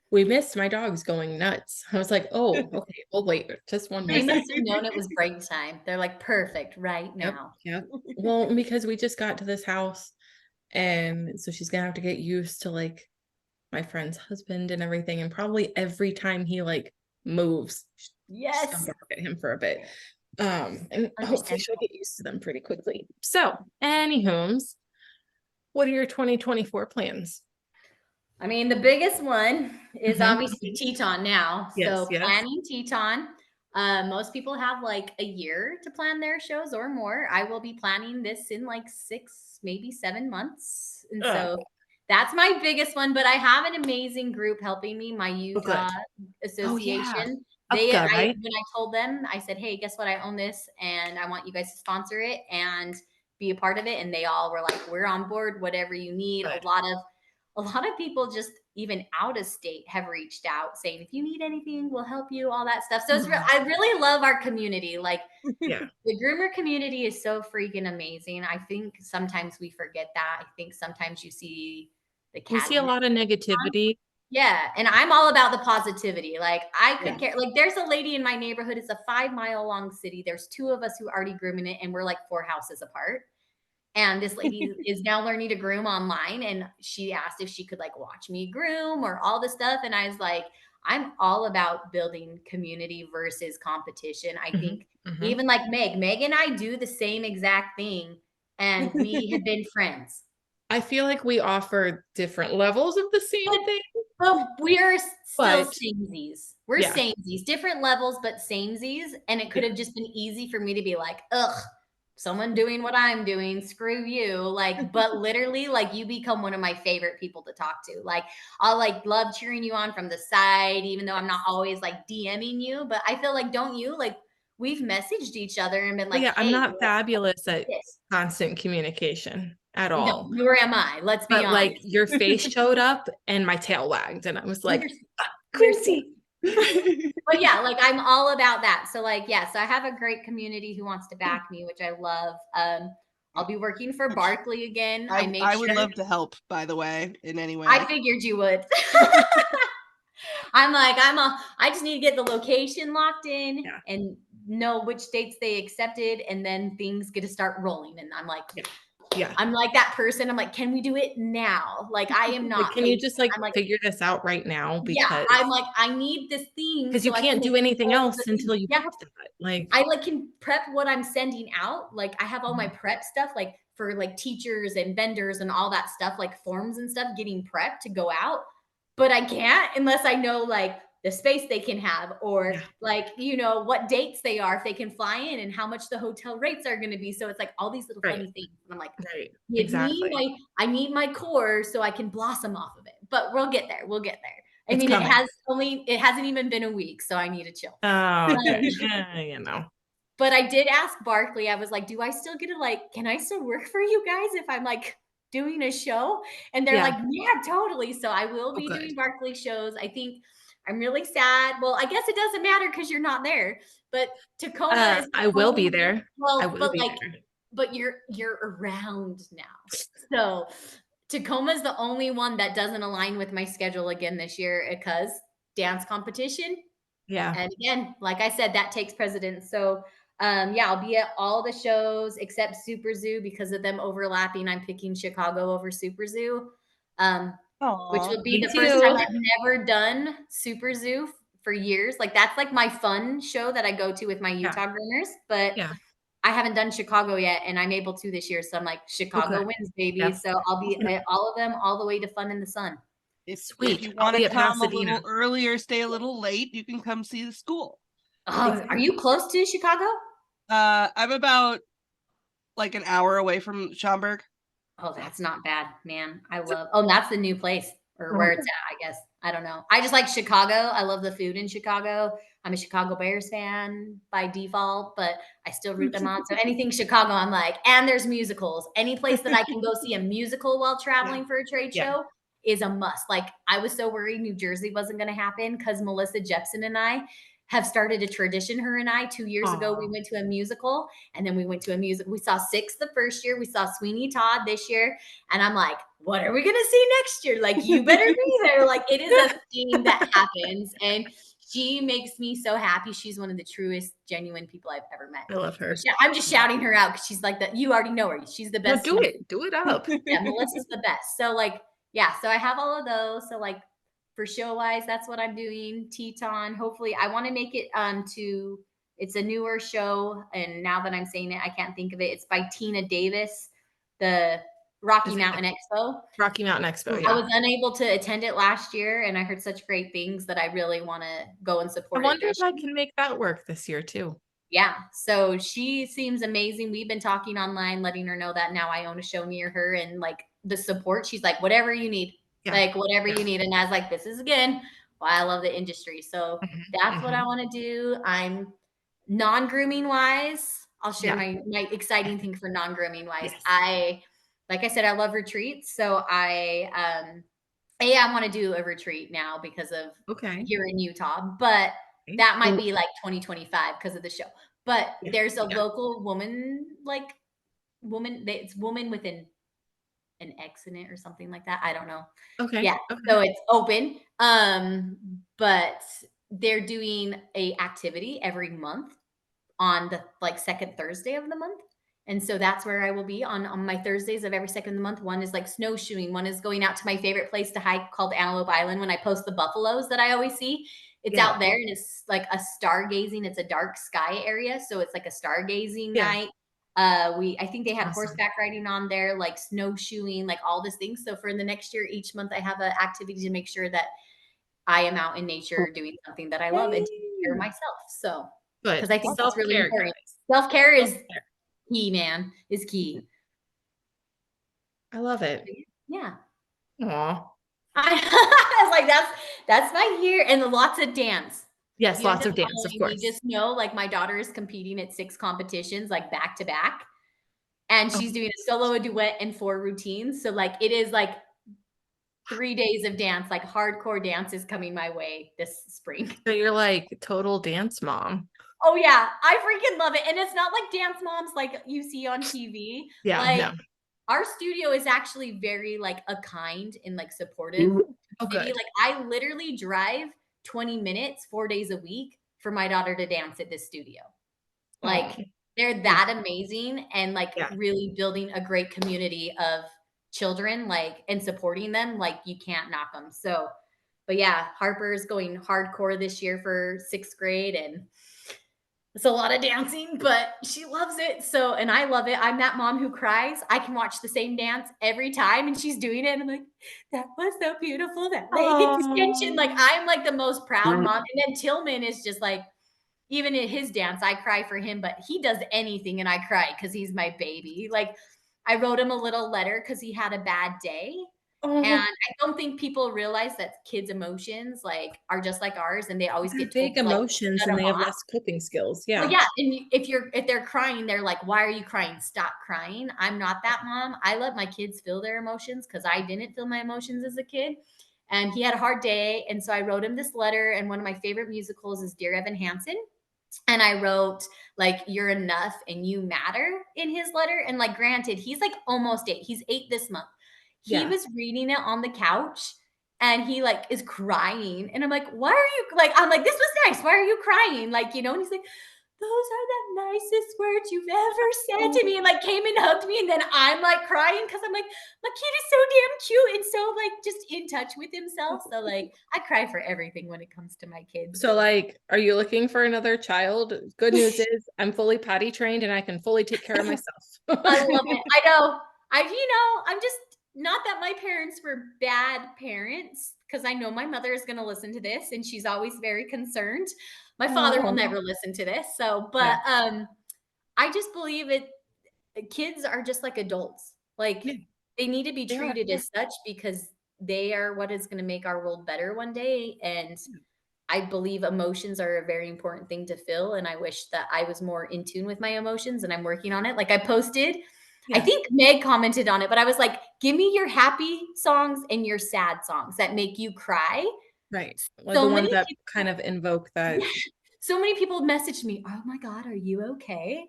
We missed my dogs going nuts. I was like, oh, okay, we'll wait just one more They must second. have known it was break time. They're like, perfect right Yep, now. yep. Well, because we just got to this house, and so she's gonna have to get used to like my friend's husband and everything, and probably every time he like moves, she's gonna Yes. bark at him for a bit. And hopefully she'll Understandable. get used to them pretty quickly. So, anywho's, what are your 2024 plans? I mean, the biggest one is Mhm. obviously Teton now. Yes, So yes. planning Teton. Most people have like a year to plan their shows or more. I will be planning this in like 6, maybe 7 months. And Oh, so that's my biggest one. But I have an amazing group helping me, my oh, good. Utah Oh, yeah. Association. Upga, right? When I told them, I said, hey, guess what? I own this and I want you guys to sponsor it and be a part of it. And they all were like, we're on board, whatever you need. Good. A lot of people just even out of state have reached out saying, if you need anything, we'll help you, all that stuff. So I really love our community. Like Yeah. the groomer community is so freaking amazing. I think sometimes we forget that. I think sometimes you see the We see a caddy. lot of negativity. Yeah. And I'm all about the positivity. Like I could Yeah. care. Like there's a lady in my neighborhood. It's a 5-mile long city. There's 2 of us who are already grooming it, and we're like 4 houses apart. And this lady is now learning to groom online. And she asked if she could like watch me groom or all this stuff. And I was like, I'm all about building community versus competition. I Mhm, think mhm. even like Meg and I do the same exact thing. And we have been friends. I feel like we offer different levels of the But, same thing, but we're still but samesies. We're yeah, samesies, different levels, but samesies. And it could yeah, have just been easy for me to be like, ugh, someone doing what I'm doing, screw you. Like, but literally, like, you become one of my favorite people to talk to. Like, I'll like love cheering you on from the side, even though I'm not yes. always like DMing you. But I feel like, don't you? Like, we've messaged each other and been But like, yeah, I'm hey, not fabulous at this. constant communication at No, all. nor am I. Let's be But like honest. your face showed up and my tail wagged, and I was We're, like, we're Quincy. but yeah, like I'm all about that. So like, yeah, so I have a great community who wants to back me, which I love. I'll be working for Barkley again. I made I would sure love to help, by the way, in any way I figured you would. I'm like, I just need to get the location locked in Yeah, and know which dates they accepted, and then things get to start rolling. And yeah, yeah. I'm like that person. I'm like, can we do it now? Like, I am Like, not can you patient. just like I'm like, figure this out right now? yeah, I'm like, I need this thing Because you so I can can't make do anything all the else things. until you Yeah, have that. Like, I like can prep what I'm sending out. Like I have all my mhm, prep stuff, like for like teachers and vendors and all that stuff, like forms and stuff getting prepped to go out. But I can't unless I know like the space they can have or yeah, like, what dates they are, if they can fly in and how much the hotel rates are going to be. So it's like all these little right, funny things. And I'm like, right, give me exactly. I need my core so I can blossom off of it. But we'll get there. We'll get there. I It's mean, coming. it hasn't even been a week, so I need to chill. Oh, Um, okay. Yeah, you know. but I did ask Barkley, I was like, do I still get to like, can I still work for you guys if I'm like doing a show? And they're Yeah. like, yeah, totally. So I will Oh, be good. doing Barkley shows. I think I'm really sad. Well, I guess it doesn't matter because you're not there. But Tacoma is I the will be only there. I well, will but be like, there. but you're around now. So Tacoma is the only one that doesn't align with my schedule again this year because dance competition. Yeah. And again, like I said, that takes precedence. So yeah, I'll be at all the shows except Super Zoo because of them overlapping. I'm picking Chicago over Super Zoo, which Aw. will be Me the first time too. I've never done Super Zoo for years. Like that's like my fun show that I go to with my Yeah. Utah groomers, but Yeah. I haven't done Chicago yet, and I'm able to this year. So I'm like, Oh, Chicago good. wins, baby. Yep. So I'll be at all of them all the way to Fun in the Sun. If Sweet. you I'll want to be at come a Pasadena. little earlier, stay a little late, you can come see the school. Oh, are Exactly. you close to Chicago? I'm about like an hour away from Schaumburg. Oh, So that's not bad, man. Oh, that's the new place or Mhm. where it's at, I guess. I don't know. I just like Chicago. I love the food in Chicago. I'm a Chicago Bears fan by default, but I still root them on. So anything Chicago, I'm like, and there's musicals. Any place that I can go see a musical while Yeah. traveling for a trade Yeah. show is a must. Like I was so worried New Jersey wasn't going to happen because Melissa Jepson and I have started a tradition. Her and I, 2 years ago, we Aw. went to a musical, and then we went to a music. We saw Six the first year. We saw Sweeney Todd this year. And I'm like, what are we going to see next year? Like, you better be there. Like, it is a thing that happens. And she makes me so happy. She's one of the truest, genuine people I've ever met. I love her. Yeah, I'm just shouting her out because she's like that. You already know her. She's the No, best. do it. Do it up. Yeah, Melissa's the best. So like, yeah, so I have all of those. So like for show wise, that's what I'm doing. Teton. Hopefully I want to make it to it's a newer show. And now that I'm saying it, I can't think of it. It's by Tina Davis, the Rocky Is it Mountain Expo. Rocky Mountain Expo? I Yeah. was unable to attend it last year, and I heard such great things that I really want to go and I support wonder it if this I year. can make that work this year too. Yeah. So she seems amazing. We've been talking online, letting her know that now I own a show near her, and like the support. She's like, whatever you need, Yeah. like whatever Yeah. you need. And I was like, this is again why I love the industry. So Mhm, that's what I mhm. want to do. I'm non-grooming wise. I'll share Yeah. my exciting thing for non-grooming wise. Yes. Like I said, I love retreats. So I want to do a retreat now because of Okay. here in Utah, but Okay. that might be like 2025 because of the show. But Yeah. there's a Yeah. local woman, like it's woman with an X in it or something like that. I don't know. Okay. Yeah. Okay. So it's open. But they're doing a activity every month on the like second Thursday of the month. And so that's where I will be on my Thursdays of every second of the month. One is like snowshoeing. One is going out to my favorite place to hike called Antelope Island. When I post the buffaloes that I always see, it's Yeah. out there and it's like a stargazing. It's a dark sky area. So it's like a stargazing Yeah. night. I think they had Awesome. horseback riding on there, like snowshoeing, like all these things. So for the next year, each month I have an activity to make sure that I am out in nature doing something that I love and taking care of Yay. myself. So Good. because I think that's really Self-care, important. guys. Self-care is Self-care. key, man, is key. I love it. Yeah. Aw. I was like, that's my year. And lots of dance. Yes, You end lots up of dance, of following me, course. just know like my daughter is competing at 6 competitions, like back to back. And Oh, she's doing a solo, a duet, and 4 routines. So like it is like 3 days of dance, like hardcore dance is coming my way this spring. so you're like total dance mom. Oh yeah, I freaking love it. And it's not like dance moms like you see on TV. Yeah, Like no. our studio is actually very like a kind and like supportive Oh, city. good. Like I literally drive 20 minutes 4 days a week for my daughter to dance at this studio. Aw. Like they're that amazing and like Yeah. really building a great community of children like and supporting them like you can't knock them. So but yeah, Harper's going hardcore this year for 6th grade and it's a lot of dancing, but she loves it. So, and I love it. I'm that mom who cries. I can watch the same dance every time and she's doing it. And I'm like, that was so beautiful. That leg extension. Like, Oh. I'm like the most proud mom. And then Tillman is just like, even in his dance, I cry for him, but he does anything and I cry because he's my baby. Like, I wrote him a little letter because he had a bad day. And Oh, I don't think people realize that kids' emotions like are just like ours, and they always they're get told big to like emotions shut and them they have off. less coping skills. Well, Yeah. yeah, and if they're crying, they're like, "Why are you crying? Stop crying." I'm not that mom. I let my kids feel their emotions because I didn't feel my emotions as a kid. And he had a hard day, and so I wrote him this letter. And one of my favorite musicals is Dear Evan Hansen. And I wrote like "You're enough and you matter" in his letter. And like, granted, he's like almost 8. He's 8 this month. He Yeah. was reading it on the couch and he like is crying. And I'm like, why are you like, I'm like, this was nice. Why are you crying? Like, and he's like, those are the nicest words you've ever said to me. And like came and hugged me. And then I'm like crying because I'm like, my kid is so damn cute and so like just in touch with himself. So like I cry for everything when it comes to my kids. So, like, are you looking for another child? Good news is I'm fully potty trained and I can fully take care of myself. I love it. I know. I'm just not that my parents were bad parents because I know my mother is going to listen to this and she's always very concerned. My father will Oh, never listen to this. So, but yeah. I just believe it kids are just like adults. Like Yeah, they need to be they are. treated as such because they are what is going to make our world better one day and I believe emotions are a very important thing to feel. And I wish that I was more in tune with my emotions and I'm working on it. Like I posted, I Yeah. think Meg commented on it, but I was like, give me your happy songs and your sad songs that make you cry. Right. Like the So ones many that people, kind of invoke that. so many people messaged me, oh my God, are you okay?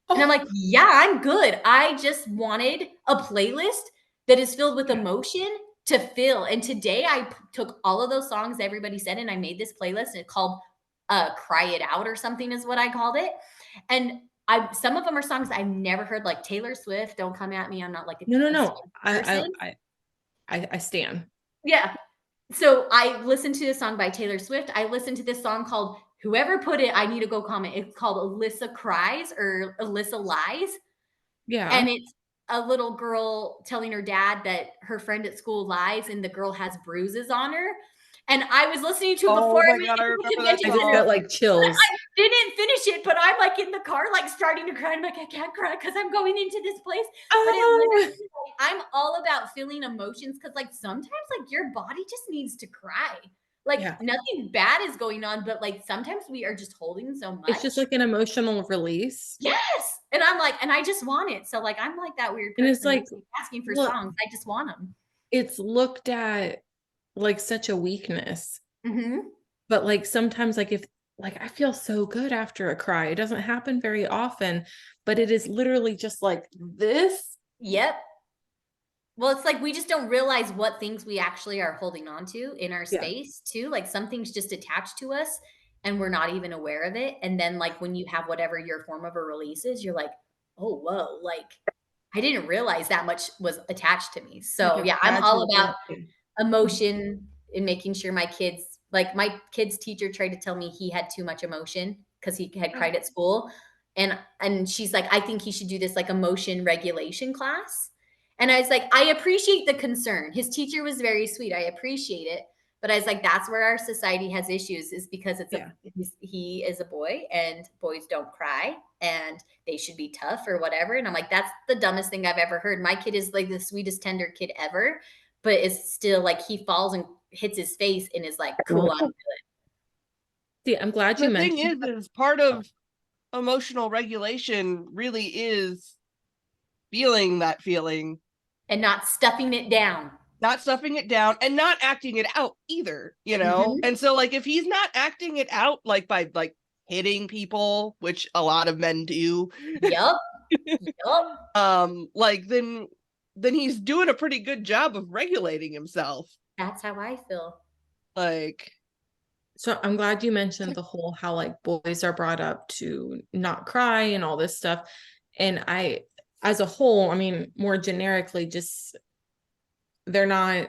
Oh. And I'm like, yeah, I'm good. I just wanted a playlist that is filled with emotion to fill. And today I took all of those songs everybody said, and I made this playlist, and it's called Cry It Out or something is what I called it. And some of them are songs I've never heard, like Taylor Swift. Don't come at me. I'm not like No. a person. I stand. Yeah. So I listened to a song by Taylor Swift. I listened to this song called whoever put it, I need to go comment. It's called Alyssa Cries or Alyssa Lies. Yeah. And it's a little girl telling her dad that her friend at school lies and the girl has bruises on her. And I was listening to it before Oh I my went God, I into the remember that convention I just center. got song. like chills. I didn't finish it, but I'm like in the car, like starting to cry. I'm like, I can't cry because I'm going into this place. But it literally, I'm all about feeling emotions because, like, sometimes, like, your body just needs to cry. Like, Yeah. nothing bad is going on, but like sometimes we are just holding so much. It's just like an emotional release. Yes. And I'm like, and I just want it. So, like, I'm like that weird And it's person like, that's asking for look, songs. I just want them. it's looked at like such a weakness. Mm-hmm. But like sometimes, like if like I feel so good after a cry. It doesn't happen very often, but it is literally just like this. Yep. Well, it's like we just don't realize what things we actually are holding on to in our Yeah. space too. Like some things just attached to us and we're not even aware of it. And then like when you have whatever your form of a release is, you're like, oh, whoa, like I didn't realize that much was attached to me. Like So yeah, I'm all about imagine. emotion and making sure my kids, like my kid's teacher tried to tell me he had too much emotion because he had cried at school. And she's like, I think he should do this like emotion regulation class. And I was like, I appreciate the concern. His teacher was very sweet. I appreciate it. But I was like, that's where our society has issues is because Yeah. he is a boy and boys don't cry and they should be tough or whatever. And I'm like, that's the dumbest thing I've ever heard. My kid is like the sweetest, tender kid ever, but it's still like he falls and hits his face and is like, cool, I'm good. See, I'm glad you The thing mentioned is part of emotional regulation really is feeling that feeling, And not stuffing it down. not stuffing it down, and not acting it out either, you know? Mhm. And so like if he's not acting it out like by like hitting people, which a lot of men do, Yup. Yup. like then he's doing a pretty good job of regulating himself. That's how I feel. Like So I'm glad you mentioned the whole how like boys are brought up to not cry and all this stuff. And I, as a whole, I mean, more generically, just they're not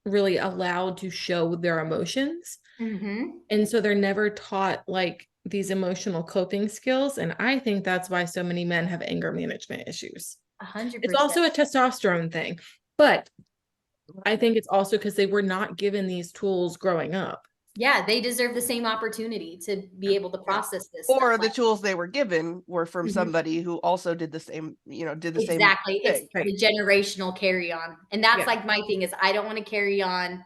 really allowed to show their emotions. Mm-hmm. And so they're never taught like these emotional coping skills. And I think that's why so many men have anger management issues. 100%. It's also a testosterone thing, but I think it's also because they were not given these tools growing up. Yeah, they deserve the same opportunity to be able to process this or stuff. the tools they were given were from Mhm. somebody who also did the same, did the same Exactly. It's thing. Right. the generational carry on. And that's Yeah. like my thing is I don't want to carry on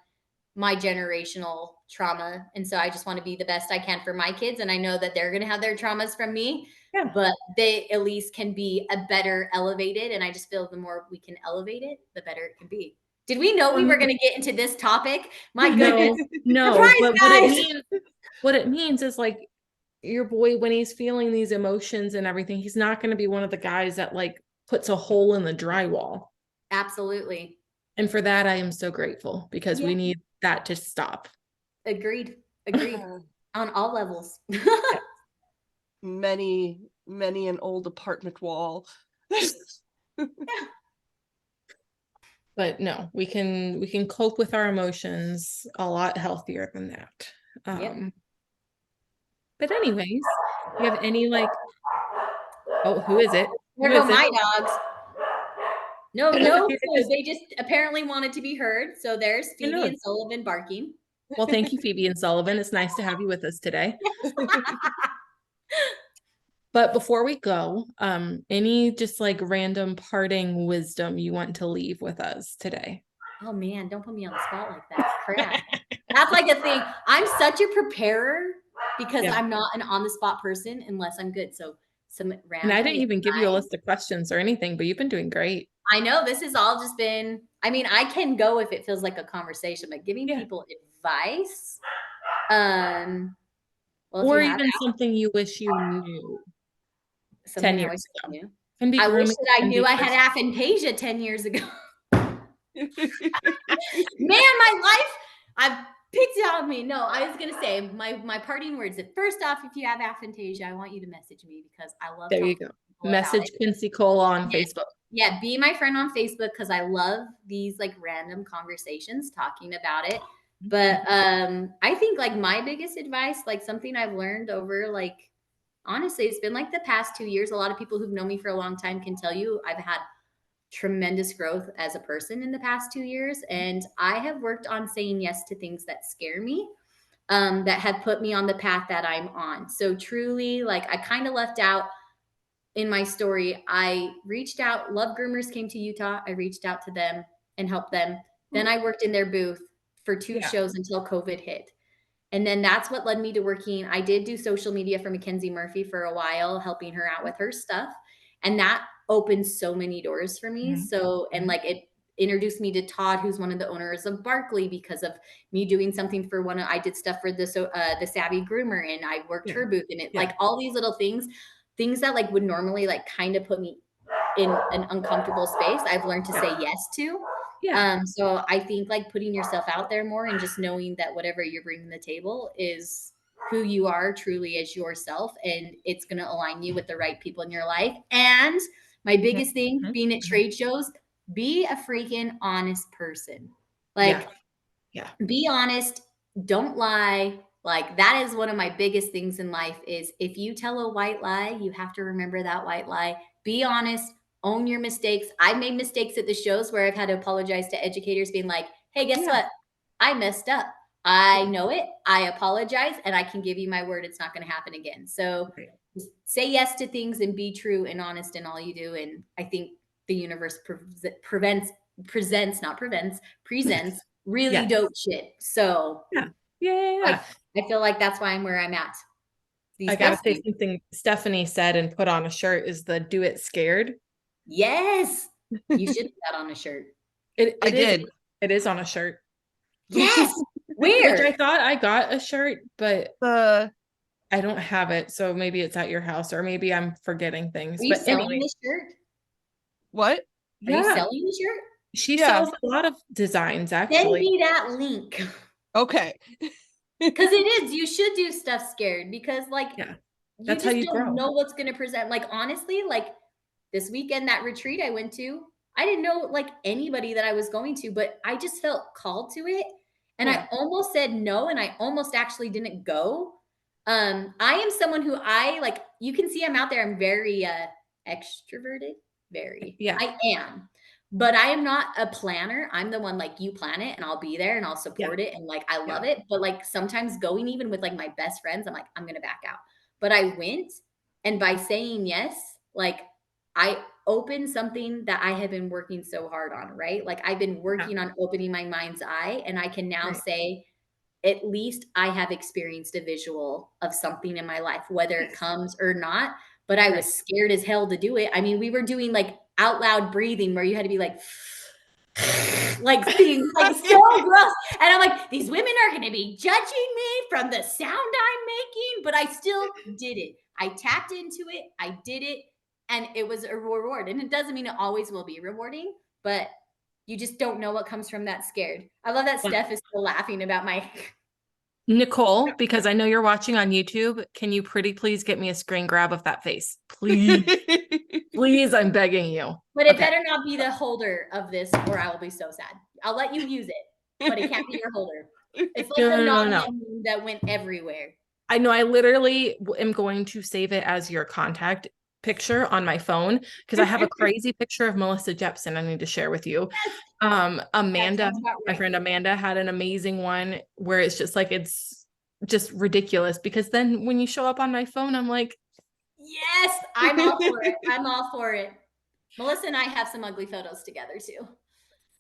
my generational trauma. And so I just want to be the best I can for my kids. And I know that they're going to have their traumas from me, Yeah. but they at least can be a better elevated. And I just feel the more we can elevate it, the better it can be. Did we know we were going to get into this topic? My goodness. No, Surprise, but guys. what it means is like your boy, when he's feeling these emotions and everything, he's not going to be one of the guys that like puts a hole in the drywall. Absolutely. And for that, I am so grateful because we Yeah. need that to stop. Agreed. On all levels. Many an old apartment wall. But no, we can cope with our emotions a lot healthier than that. Yep. But anyways, do you have any like, oh, who is it? There Who go is it? my dogs. No, clue. They just apparently wanted to be heard. So there's I know. Phoebe and Sullivan barking. Well, thank you, Phoebe and Sullivan. It's nice to have you with us today. But before we go, any just like random parting wisdom you want to leave with us today? Oh man, don't put me on the spot like that. Crap. That's like a thing. I'm such a preparer because Yeah. I'm not an on the spot person unless I'm good. So some And random. I didn't even give you a list of questions or anything, but you've been doing great. I know this has all just been, I mean, I can go if it feels like a conversation, but giving Yeah. people advice, Well, if Or you have even something you wish you knew 10 something I years wish I ago. knew. Can be I wish grooming, that I can knew be I had personal. aphantasia 10 years ago. Man, my life, I've picked it on me. No, I was gonna say my parting words. First off, if you have aphantasia, I want you to message me because I love There you talking go. to people about Message it. Quincy Cole on Yeah, Facebook. yeah, be my friend on Facebook because I love these like random conversations talking about it. But I think like my biggest advice, like something I've learned over like honestly, it's been like the past 2 years. A lot of people who've known me for a long time can tell you I've had tremendous growth as a person in the past 2 years. And I have worked on saying yes to things that scare me, that have put me on the path that I'm on. So truly, like I kind of left out in my story. I reached out, Love Groomers came to Utah. I reached out to them and helped them. Then I worked in their booth for two Yeah. shows until COVID hit. And then that's what led me to working. I did do social media for Mackenzie Murphy for a while, helping her out with her stuff. And that opened so many doors for me. Mhm. So, and like it introduced me to Todd, who's one of the owners of Barkley, because of me doing something for I did stuff for the Savvy Groomer, and I worked Yeah. her booth in it. Yeah. Like all these little things that like would normally like kind of put me in an uncomfortable space, I've learned to say yes to. Yeah. So I think like putting yourself out there more and just knowing that whatever you're bringing to the table is who you are truly as yourself, and it's going to align you with the right people in your life. And my biggest thing Mhm. being at Mhm. trade shows, be a freaking honest person. Like, Yeah. Yeah. be honest, don't lie. Like that is one of my biggest things in life is if you tell a white lie, you have to remember that white lie. Be honest, own your mistakes. I've made mistakes at the shows where I've had to apologize to educators being like, "Hey, guess Yeah. what? I messed up. I know it. I apologize and I can give you my word it's not going to happen again." So Right. just say yes to things and be true and honest in all you do, and I think the universe presents really Yes. dope shit. So Yeah. Yeah. Yeah. like Yeah. I feel like that's why I'm where I'm at I these gotta past say few. something Stephanie said and put on a shirt is the do it scared. Yes. You should put that on a shirt. It I it is did. it is on a shirt. Yes. Which I Where? thought I got a shirt, but The I don't have it. So maybe it's at your house or maybe I'm forgetting Are things. you But selling anyway, this shirt? what? Are you yeah, selling the shirt? she Yeah. sells a lot of designs Send actually. me that link. Okay. Because it is, you should do stuff scared because like Yeah, you that's how just you don't grow. know what's going to present. Like honestly, like this weekend, that retreat I went to, I didn't know like anybody that I was going to, but I just felt called to it. And Yeah. I almost said no, and I almost actually didn't go. I am someone who I like, you can see I'm out there. I'm very extroverted, very. Yeah. I am. But I am not a planner. I'm the one like you plan it and I'll be there and I'll Yeah. support it and like I Yeah. love it. But like sometimes going even with like my best friends, I'm like, I'm gonna back out. But I went, and by saying yes, like I opened something that I have been working so hard on, right? Like I've been Yeah. working on opening my mind's eye, and I can now Right. say, at least I have experienced a visual of something in my life, whether it Yes. comes or not. But I Right. was scared as hell to do it. I mean, we were doing like out loud breathing where you had to be like being like so gross. And I'm like, these women are going to be judging me from the sound I'm making, but I still did it. I tapped into it. I did it. And it was a reward. And it doesn't mean it always will be rewarding, but you just don't know what comes from that scared. I love that Yeah. Steph is still laughing about my Nicole, because I know you're watching on YouTube, can you pretty please get me a screen grab of that face? Please. Please, I'm begging you. But it Okay. better not be the holder of this, or I will be so sad. I'll let you use it, but it can't be your holder. It's like No, the no, no, Nadia no. meme that went everywhere. I know I literally am going to save it as your contact picture on my phone because I have a crazy picture of Melissa Jepson I need to share with you. That Amanda, sounds about my right. friend Amanda had an amazing one where it's just like it's just ridiculous because then when you show up on my phone, I'm like, Yes, I'm all for it. I'm all for it. Melissa and I have some ugly photos together too.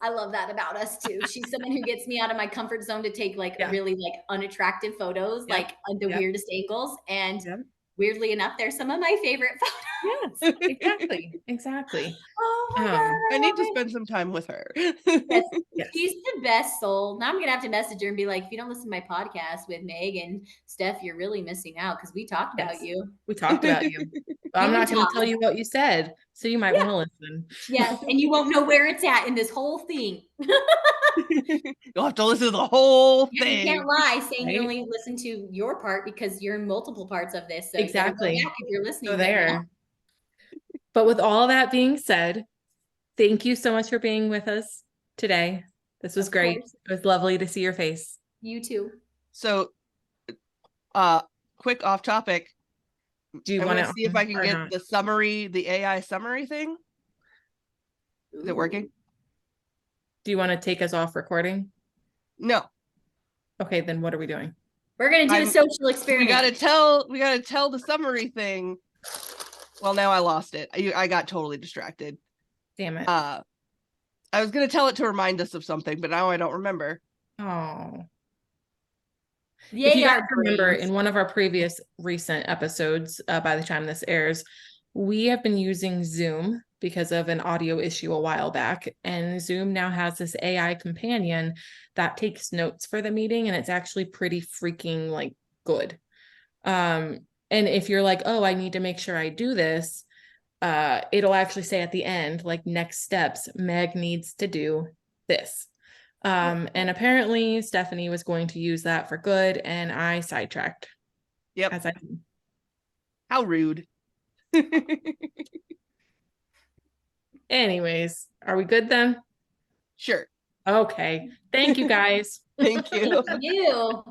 I love that about us too. She's someone who gets me out of my comfort zone to take like yeah, really like unattractive photos, yep, like at the yep, weirdest angles. And yep. weirdly enough, they're some of my favorite photos. Yes, exactly. Oh my God, I I need love to it. spend some time with her. Yes, Yes. she's the best soul. Now I'm gonna have to message her and be like, if you don't listen to my podcast with Meg and Steph, you're really missing out because we talked about Yes. you. We talked about you. But I'm You and not going to tell Todd. you what you said, so you might Yeah. want to listen. Yes, and you won't know where it's at in this whole thing. You'll have to listen to the whole Yeah, you thing. can't lie saying you Right? only listen to your part because you're in multiple parts of this. So you better go Exactly. back if you're So listening right now. there. But with all that being said, thank you so much for being with us today. This was Of great. course. It was lovely to see your face. You too. So, quick off topic. Do you I'm want gonna it see if on I can or get not? the summary, the AI summary thing. Is it working? Do you want to take us off recording? No. Okay, then what are we doing? We're gonna do a I'm- social We experiment. gotta tell the summary thing. Well, now I lost it. I got totally distracted. Damn it. I was gonna tell it to remind us of something, but now I don't remember. Oh. If you Yay, guys our remember brains. in one of our previous recent episodes, by the time this airs, we have been using Zoom because of an audio issue a while back. And Zoom now has this AI companion that takes notes for the meeting, and it's actually pretty freaking like good. And if you're like, oh, I need to make sure I do this, it'll actually say at the end, like next steps, Meg needs to do this. And apparently Stephanie was going to use that for good, and I sidetracked. Yep. As I How rude. Anyways, are we good then? Sure. Okay. Thank you guys. Thank you. You.